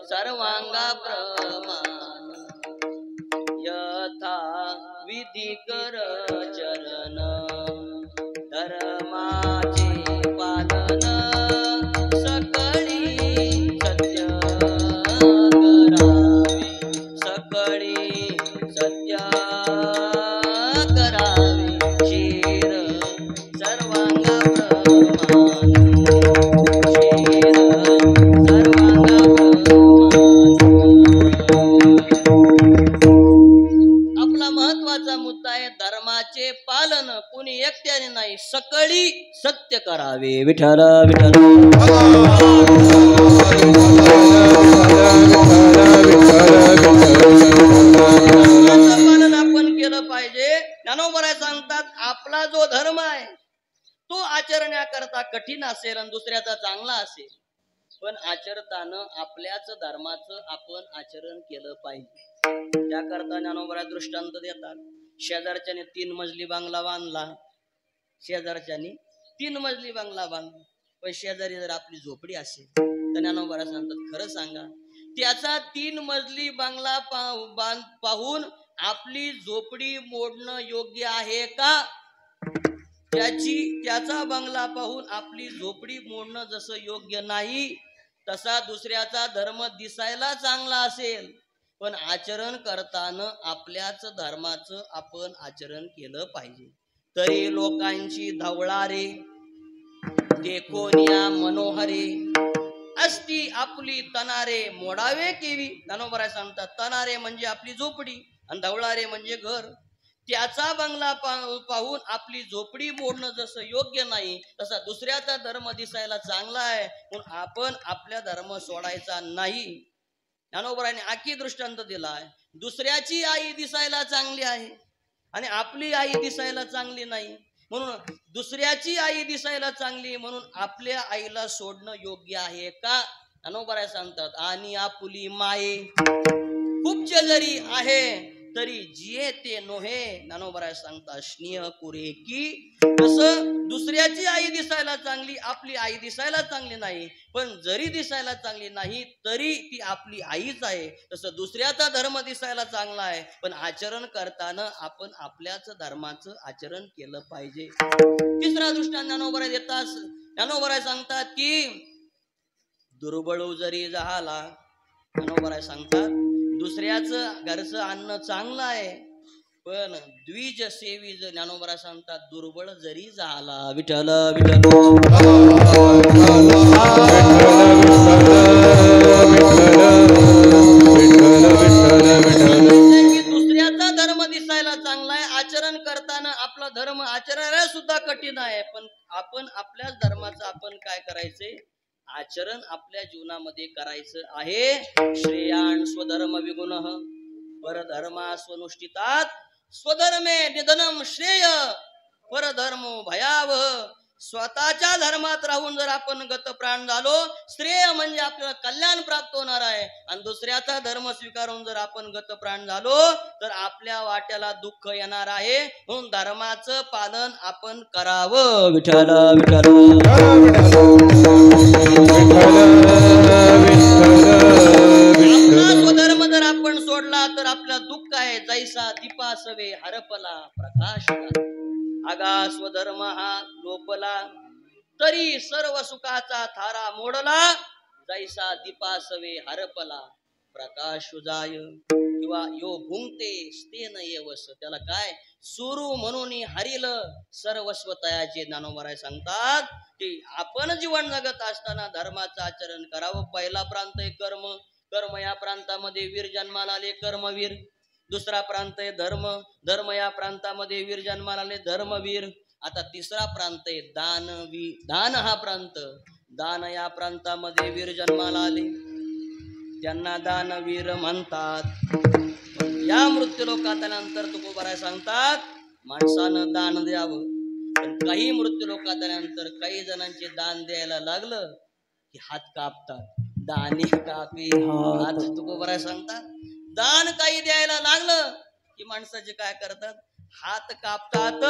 सर्वांगा प्रमाण यथा विधी कर चरण धर्माचे पालन सकळी सत्य करावे, सकळी सत्य करावे. शिर सर्वांगा प्रमाण, धर्माचे पालन कुणी एकट्याने नाही, सकळी सत्य करावे. विठ्ठल विठ्ठल. कठीण असेल आणि दुसऱ्याचा चांगला असेल, पण आचरताना आपल्याच धर्माचं आपण आचरण केलं पाहिजे. त्याकरता ज्ञानोबा दृष्टांत देतात. शेजारच्याने 3 मजली बंगला बांधला, शेजारच्याने 3 मजली बंगला बांधला, पण शेजारी जर आपली झोपडी असेल तर ज्ञानोबा सांगतात, खरं सांगा त्याचा 3 मजली बंगला पाहून आपली झोपडी मोडणं योग्य आहे का? त्याचा बंगला पाहून आपली झोपडी मोडणं जसं योग्य नाही, तसा दुसऱ्याचा धर्म दिसायला चांगला असेल, पण आचरण करताना आपल्याच धर्माचं आपण आचरण केलं पाहिजे. तरी लोकांची धवळारे देखोनिया मनोहरे असती आपली तनारे मोडावे केवी. ज्ञानोबा सांगतात, तनारे म्हणजे आपली झोपडी आणि धवळारे म्हणजे घर. त्याचा बंगला पाहून आपली झोपडी मोडणं जसं योग्य नाही, तसा दुसऱ्याचा धर्म दिसायला चांगला आहे म्हणून आपण आपल्या धर्म सोडायचा नाही. ज्ञानोबाने आखी दृष्टांत दिलाय. दुसऱ्याची आई दिसायला चांगली आहे आणि आपली आई दिसायला चांगली नाही, म्हणून दुसऱ्याची आई दिसायला चांगली म्हणून आपल्या आईला सोडणं योग्य आहे का? ज्ञानोबा सांगतात, आणि आपुली माये खूप जरी आहे तरी जिये ते नोहे. ज्ञानोबा सांगतात, स्नेह कुरे की. तसं दुसऱ्याची आई दिसायला चांगली, आपली आई दिसायला चांगली नाही, पण जरी दिसायला चांगली नाही तरी ती आपली आईच आहे. तसं दुसऱ्याचा धर्म दिसायला चांगला आहे, पण आचरण करताना आपण आपल्याच धर्माचं आचरण केलं पाहिजे. तिसरा दृष्टांत ज्ञानोबा देतात. ज्ञानोबा सांगतात की दुर्बळ जरी झाला, ज्ञानोबा सांगतात दुसऱ्याचं घरचं अन्न चांगलं आहे, पण द्विज सेवी ज्ञानोबा सांगतात दुर्बळ जरी झाला. विठ्ठल विठ्ठल दुसऱ्याचा धर्म दिसायला चांगला आहे, आचरण करताना आपला धर्म आचरायला सुद्धा कठीण आहे, पण आपण आपल्याच धर्माचं आपण काय करायचंय, आचरण आपल्या जीवनामध्ये करायचं आहे. श्रेयान स्वधर्म विगुणः परधर्मा स्वनुष्ठितात स्वधर्मे निधनम श्रेय परधर्मो भयावह. स्वतःच्या धर्मात राहून जर आपण गतप्राण झालो, श्रेय म्हणजे आपल्याला कल्याण प्राप्त होणार आहे, आणि दुसऱ्याचा धर्म स्वीकारून जर आपण गतप्राण झालो तर आपल्या वाट्याला दुःख येणार आहे. म्हणून धर्माचं पालन आपण करावं. विठ्ठल विठ्ठल आपला स्वधर्म जर आपण सोडला तर आपला दुःख आहे. जैसा दीपासवे हरपला प्रकाश, आगा स्वधर्म हा लोपला तरी सर्व सुखाचा थारा मोडला. जैसा दीपासवे हरपला प्रकाश जाय, किंवा यो भुंगते स्तेन येवस. त्याला काय सुरू म्हणून हरिल सर्वस्व तयाचे. ज्ञानोबा सांगतात की आपण जीवन जगत असताना धर्माचं आचरण करावं. पहिला प्रांत आहे कर्म. कर्म या प्रांतामध्ये वीर जन्माला आले, कर्मवीर. दुसरा प्रांत आहे धर्म. धर्म या प्रांतामध्ये वीर जन्माला आले, धर्मवीर. आता तिसरा प्रांत आहे दान हा प्रांत. दान या प्रांतामध्ये वीर जन्माला आले, त्यांना दानवीर म्हणतात. या मृत्यू लोकात आल्यानंतर तुकोबाराय सांगतात माणसानं दान द्यावं. पण काही मृत्यू लोकात आल्यानंतर काही जणांचे दान द्यायला लागलं की हात कापतात. दाने कापी हात. तुकोबाराय सांगतात दान काही द्यायला लागलं की माणसाचे काय करतात, हात कापतात.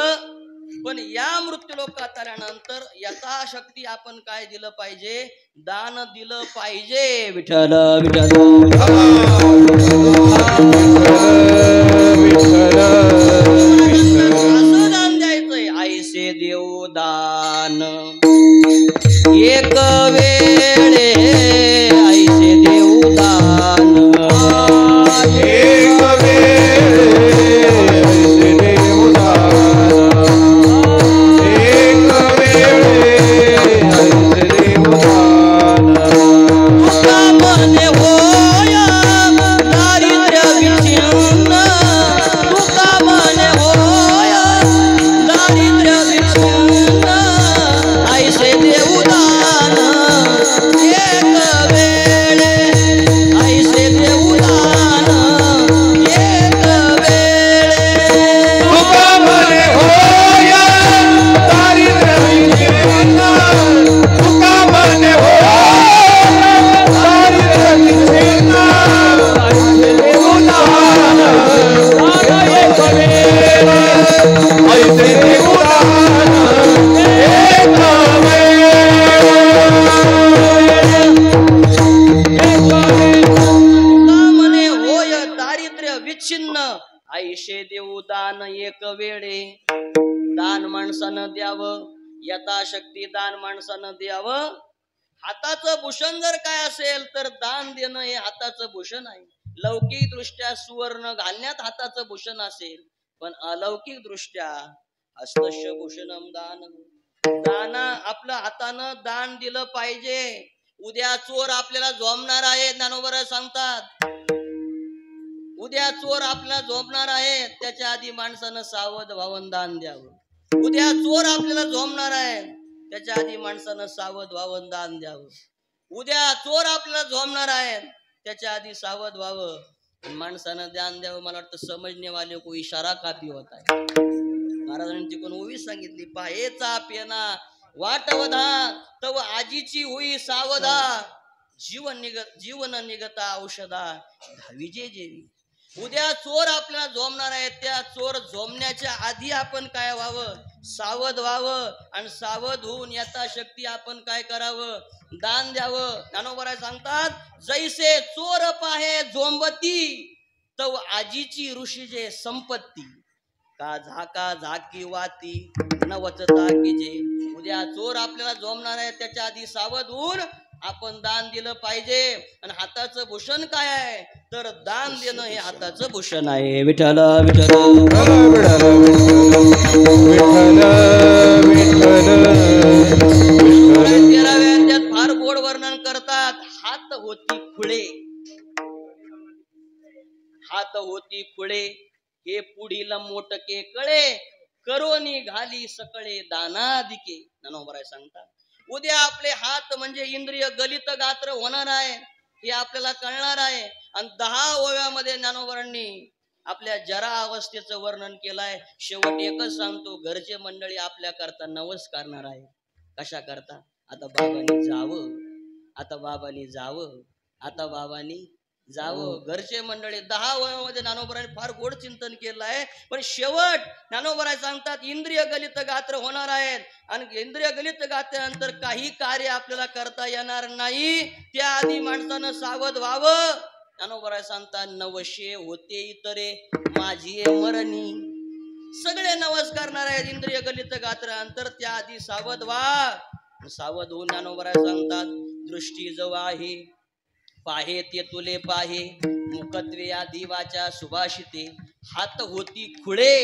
पण या मृत्यू लोकात आल्यानंतर यथाशक्ती आपण काय दिलं पाहिजे, दान दिलं पाहिजे. विठ्ठल विठ्ठल असं दान द्यायचंय. आईसे देऊ दान एक वेळे, आईसे देऊ दान एक वेळे, आईसे देऊ दान एक वेळे, आईसे देऊ दान. तुका म्हणे होय दारिद्र्य दारिद्र्य विच्छिन्न आईशे देऊ दान एक वेळे. दान माणसानं द्यावं, यथाशक्ती दान माणसानं द्यावं. हाताचं भूषण जर काय असेल तर दान देणं हे हाताचं भूषण आहे. लौकिक दृष्ट्या सुवर्ण घालण्यात हाताचं भूषण असेल, पण अलौकिक दृष्ट्या हस्तस्य भूषणम दान. दाना आपल्या हातानं दान दिलं पाहिजे. उद्या चोर आपल्याला झोंबणार आहे, ज्ञानोबा सांगतात. उद्या चोर आपल्याला झोंबणार आहे, त्याच्या आधी माणसानं सावध व्हावं, दान द्यावं. उद्या चोर आपल्याला झोंबणार आहे, त्याच्या आधी माणसानं सावध व्हावं, दान द्यावं. उद्या चोर आपल्याला झोंबणार आहे, त्याच्या आधी सावध व्हावं, माणसानं दान द्यावं. मला वाटतं समजणे वाले को इशारा काफी होता है. महाराजांनी तिकडून ओवी सांगितली, पाहेचा पेना वाटवधा तव आजीची होई सावधा. जीवन निगता औषधा धाविजे जेवी. उद्या चोर आपल्याला झोंबणार आहे, त्या चोर झोंबण्याच्या आधी आपण काय व्हावं, सावध व्हावं. आणि सावध होऊन यथाशक्ती आपण काय करावं, दान द्यावं. ज्ञानोबा सांगतात, जैसे चोर पाहे झोंबती तव आजीची ऋषीजे संपत्ती. का झाका झाकी वाती नवचता कीजे. उद्या चोर आपल्याला झोंबणार आहे, त्याच्या आधी सावध होऊन आपण दान दिलं पाहिजे. आणि हाताचं भूषण काय आहे, तर दान देणं हे हाताचं भूषण आहे. विठ्ठल विठ्ठल त्यात फार गोड वर्णन करतात. हात होती खुळे, हात होती खुळे हे पुढील मोटके कळे. करोनी घाली सकळे दानादिके. ज्ञानोबा सांगतात, उद्या आपले हात म्हणजे इंद्रिय गलित गात्र होणार आहे, हे आपल्याला कळणार आहे. आणि 10 ओव्यामध्ये ज्ञानोबांनी आपल्या जरा अवस्थेचं वर्णन केलंय. शेवट एकच सांगतो, घरचे मंडळी आपल्या करता नवस करणार आहे. कशा करता, आता बाबांनी जावं, आता बाबांनी जावं, आता बाबांनी जावं. घरचे मंडळी 10 वयामध्ये ज्ञानोबरांनी फार गोड चिंतन केलं आहे. पण शेवट ज्ञानोबराय सांगतात, इंद्रिय गलित गात्र होणार आहेत. आणि इंद्रिय गलित गात्रानंतर काही कार्य आपल्याला करता येणार नाही. त्याआधी माणसानं सावध व्हावं. ज्ञानोबराय सांगतात, नवशे होते इतरे माझी मरणी. सगळे नवस करणार आहेत इंद्रिय गलित गात्रानंतर, त्याआधी सावध व्हा. सावध होऊन ज्ञानोबराय सांगतात, दृष्टी जव आहे पाहे ते तुले पाहे. मुखत्वे आधी वाचा सुभाषिते. हात होती खुळे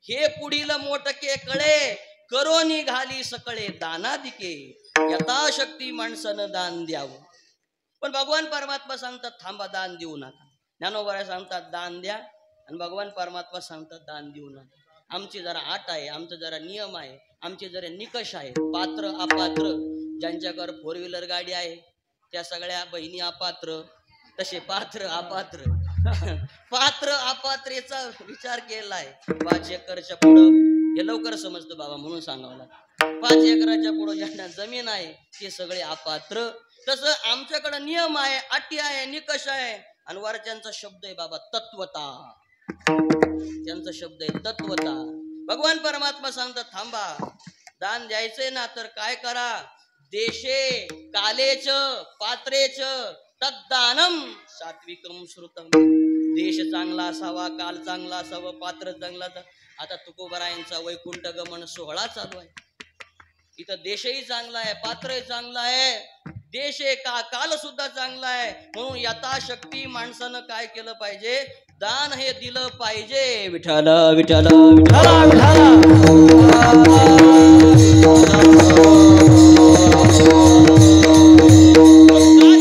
हे पुढील मोटके कळे. करोनी घाली सकळे दानादिके. यथाशक्ती माणसानं दान द्यावं. पण भगवान परमात्मा सांगतात, थांबा, दान देऊ नका. ज्ञानोबा सांगतात दान द्या, आणि भगवान परमात्मा सांगतात दान देऊ नका. आमची जरा आट आहे, आमचा जरा नियम आहे, आमचे जरा निकष आहेत. पात्र अपात्र, ज्यांच्याकडे 4 व्हीलर गाडी आहे त्या सगळ्या बहिणी अपात्र, तसे पात्र अपात्र. पात्र अपात्रेचा विचार केलाय. 5 एकरच्या पुढं, हे लवकर समजतं बाबा म्हणून सांगावं लागतं. 5 एकराच्या पुढं ज्यांना जमीन आहे ते सगळे अपात्र. तसं आमच्याकडे नियम आहे, अटी आहे, निकष आहे. आणि वरच्यांचा शब्द आहे बाबा तत्वता. त्यांचा शब्द आहे तत्वता. भगवान परमात्मा सांगतात, थांबा, दान द्यायचंय ना तर काय करा, देशे कालेच पात्रेच तद्दानम सात्विकम श्रुतम. देश चांगला असावा, काल चांगला असावं, पात्र चांगला. आता तुकोबरायांचा वैकुंठ गमन सोहळा चालू आहे. इथं देशही चांगला आहे, पात्रही चांगला आहे, देश का काल सुद्धा चांगला आहे. म्हणून यथाशक्ती माणसानं काय केलं पाहिजे, दान हे दिलं पाहिजे. विठ्ठल विठ्ठल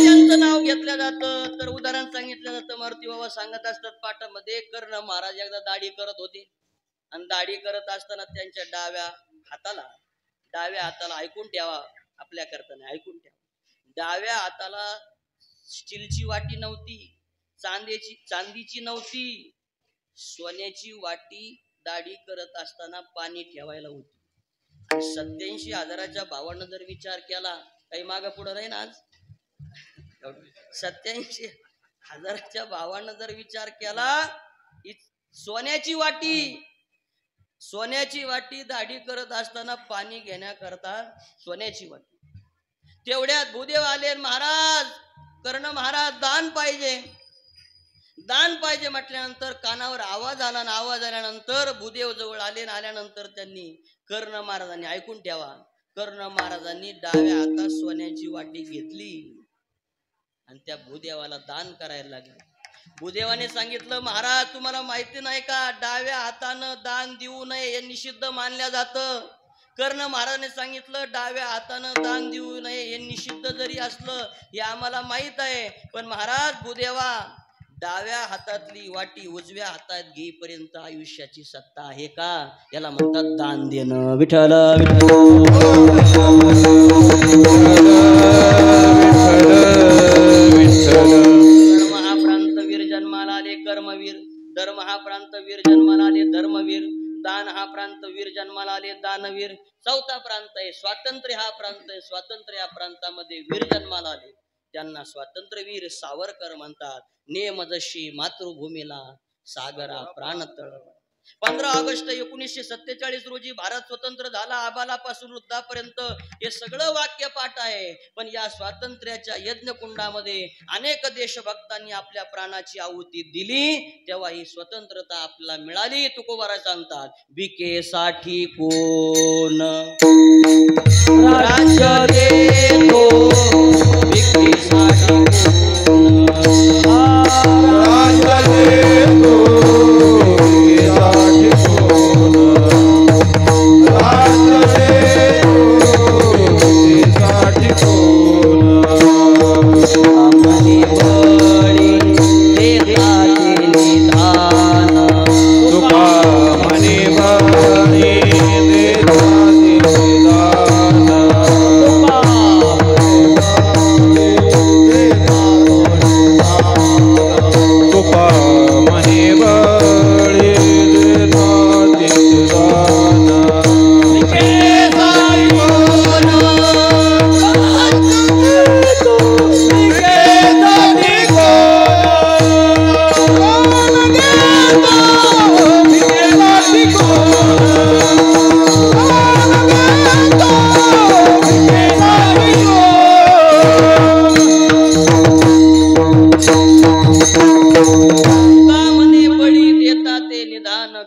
त्यांचं नाव घेतलं जातं तर उदाहरण सांगितलं जातं. मारुती बाबा सांगत असतात पाठामध्ये, कर्ण महाराज एकदा दाढी करत होते. आणि दाढी करत असताना त्यांच्या डाव्या हाताला ऐकून ठेवा, आपल्या करताना ऐकून ठेवा, डाव्या हाताला स्टीलची वाटी नव्हती, चांदीची नव्हती, सोन्याची वाटी दाढी करत असताना पाणी ठेवायला होती. 87,000च्या भावानं जर विचार केला, काही मागं पुढं नाही ना आज, 87,000च्या भावानं जर विचार केला, सोन्याची वाटी दाढी करत असताना पाणी घेण्याकरता सोन्याची वाटी. तेवढ्यात भूदेव आले, महाराज, कर्ण महाराज दान पाहिजे. दान पाहिजे म्हटल्यानंतर कानावर आवाज आला आणि आवाज आल्यानंतर भूदेव जवळ आले आणि आल्यानंतर त्यांनी कर्ण महाराजांनी ऐकून ठेवा, कर्ण महाराजांनी डाव्या हातात सोन्याची वाटी घेतली आणि त्या भूदेवाला दान करायला लागले. भूदेवाने सांगितलं, महाराज तुम्हाला माहिती नाही का, डाव्या हातानं दान देऊ नये हे निषिद्ध मानल्या जातं. कर्ण महाराजांनी सांगितलं, डाव्या हातानं दान देऊ नये हे निषिद्ध जरी असलं हे आम्हाला माहित आहे, पण महाराज भूदेवा, डाव्या हातातली वाटी उजव्या हातात घेईपर्यंत आयुष्याची सत्ता आहे का? याला म्हणतात दान देणं. विठ्ठल धर्म हा प्रांतवीर जन्माला आले कर्मवीर, धर्म हा प्रांतवीर जन्माला आले धर्मवीर, दान हा प्रांतवीर जन्माला आले दानवीर. चौथा प्रांत आहे स्वातंत्र्य हा प्रांत आहे. स्वातंत्र्य या प्रांतामध्ये वीर जन्माला आले त्यांना स्वातंत्र्यवीर सावरकर म्हणतात. नेम जशी मातृभूमीला सागरा प्राण तळ. 15 ऑगस्ट 1947 रोजी भारत स्वतंत्र झाला. आबालापासून वृद्धापर्यंत हे सगळं वाक्य पाठ आहे. पण या स्वातंत्र्याच्या यज्ञकुंडामध्ये अनेक देशभक्तांनी आपल्या प्राणाची आहुती दिली, तेव्हा ही स्वतंत्रता आपल्याला मिळाली. तुकोबारा सांगतात, भिकेसाठी कोण राज्य देतो,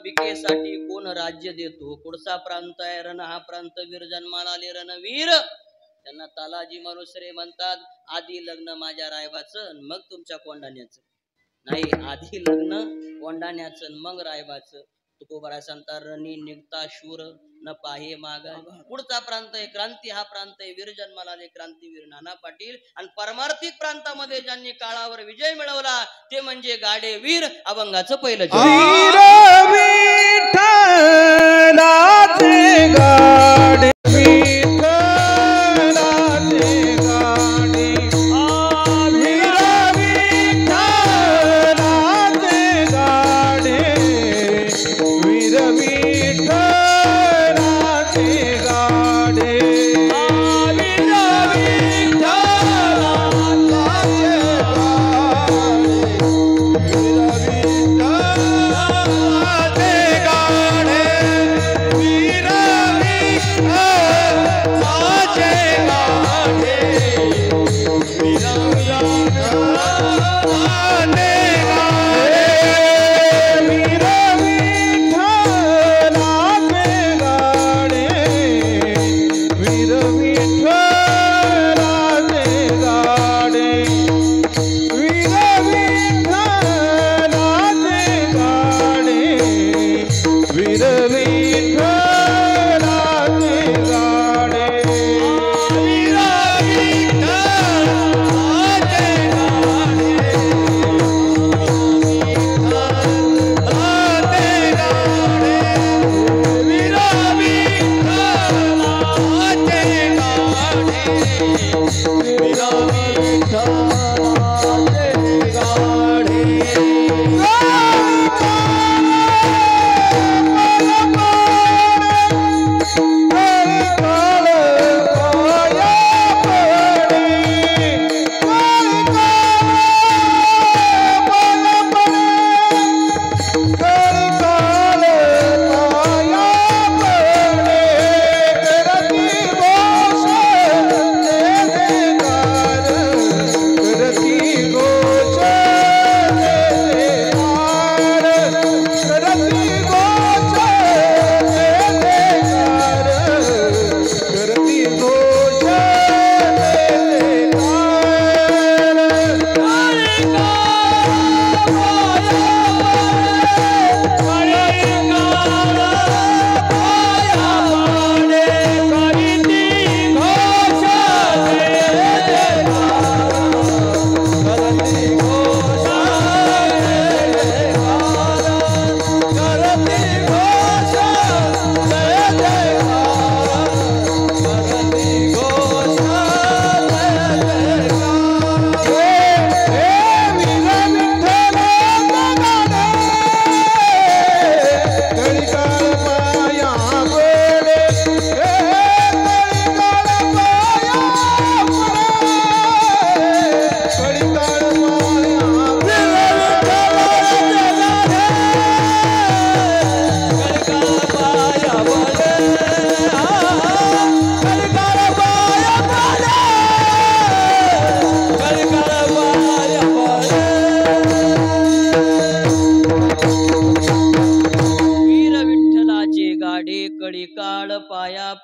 भिकेसाठी कोण राज्य देतो, प्रांत आहे. रण हा प्रांत वीर जन्माला आले रणवीर. त्यांना तालाजी मालुसरे म्हणतात, आधी लग्न माझ्या रायबाचं मग तुमच्या कोंडाण्याचं नाही, आधी लग्न कोंडाण्याचं मग रायबाचं. तुकोबारा सांगतात, रणी निघता शूर न पाहे मागा. पुढचा प्रांत आहे क्रांती हा प्रांत आहे. वीर जन्माला आले क्रांतीवीर नाना पाटील. आणि परमार्थिक प्रांतामध्ये ज्यांनी काळावर विजय मिळवला ते म्हणजे गाडे वीर. अभंगाचं पहिलं गाडे वीर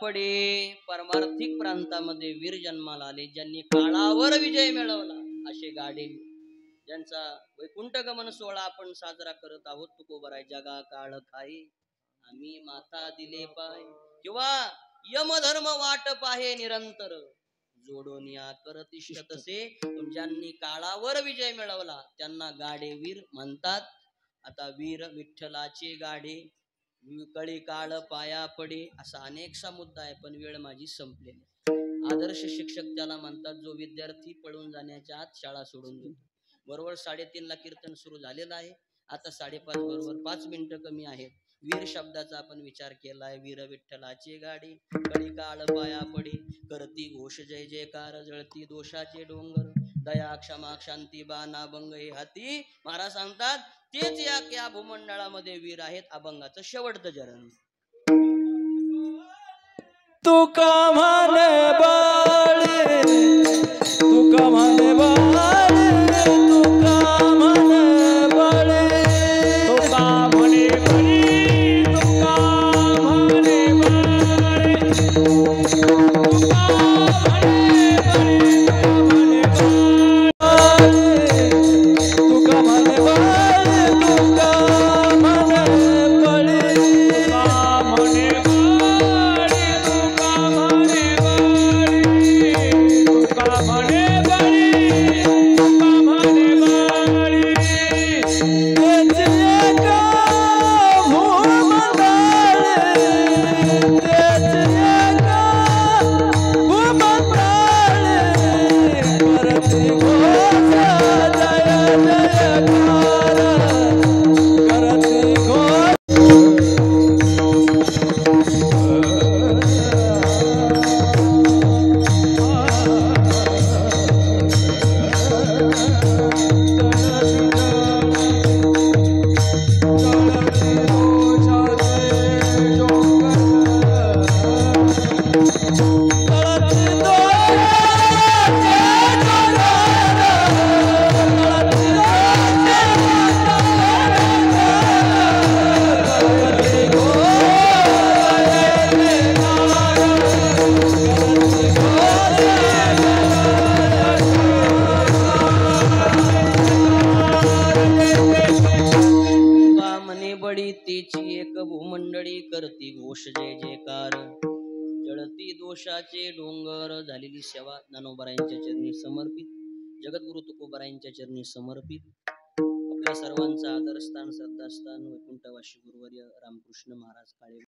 पडे. परमार्थिक प्रांतामध्ये वीर जन्माला आले, ज्यांनी काळावर विजय मिळवला, असे गाडे ज्यांचा वैकुंठ गमन सोहळा आपण साजरा करत आहोत. तुकोबराय जगा काळ खाई आम्ही माता दिले पाय, किंवा यमधर्म वाट पाहे निरंतर जोडून या करतिष्ठ तसे. ज्यांनी काळावर विजय मिळवला त्यांना गाडे वीर म्हणतात. आता वीर विठ्ठलाचे गाडे, कळी काळ पाया पडे, असा अनेकसा मुद्दा आहे, पण वेळ माझी संपलेली. आदर्श शिक्षक त्याला म्हणतात जो विद्यार्थी पळून जाण्याच्या आत शाळा सोडून देतो. बरोबर 3:30 ला कीर्तन सुरू झालेलं आहे. आता 5:30 बरोबर 5 मिनिटं कमी आहेत. वीर शब्दाचा आपण विचार केलाय. वीर विठ्ठलाचे गाडी, कळी काळ पाया पडे, करती घोष जय जयकार, जळती दोषाचे डोंगर, दया क्षमा शांती बाना भंग हे हाती. महाराज सांगतात तेच या भूमंडळामध्ये वीर आहेत. अभंगाचं शेवटचं चरण. तुका म्हणे बाळे, तुका म्हणे बाळे, तुका म्हणे बाळे, तुका म्हणे बाळे, तुका म्हणे बाळे, तुका म्हणे बाळे, तुका म्हणे बाळे, तुका म्हणे बाळे, तुका म्हणे भूमंडळी करती घोष जय जयकार, जळती दोषाचे डोंगर. झालेली सेवा ज्ञानोबरायांच्या चरणी समर्पित, जगद्गुरु तुकोबरायांच्या चरणी समर्पित. आपल्या सर्वांचा आदरस्थान, श्रद्धास्थान वैकुंठवासी गुरुवर्य रामकृष्ण महाराज काळे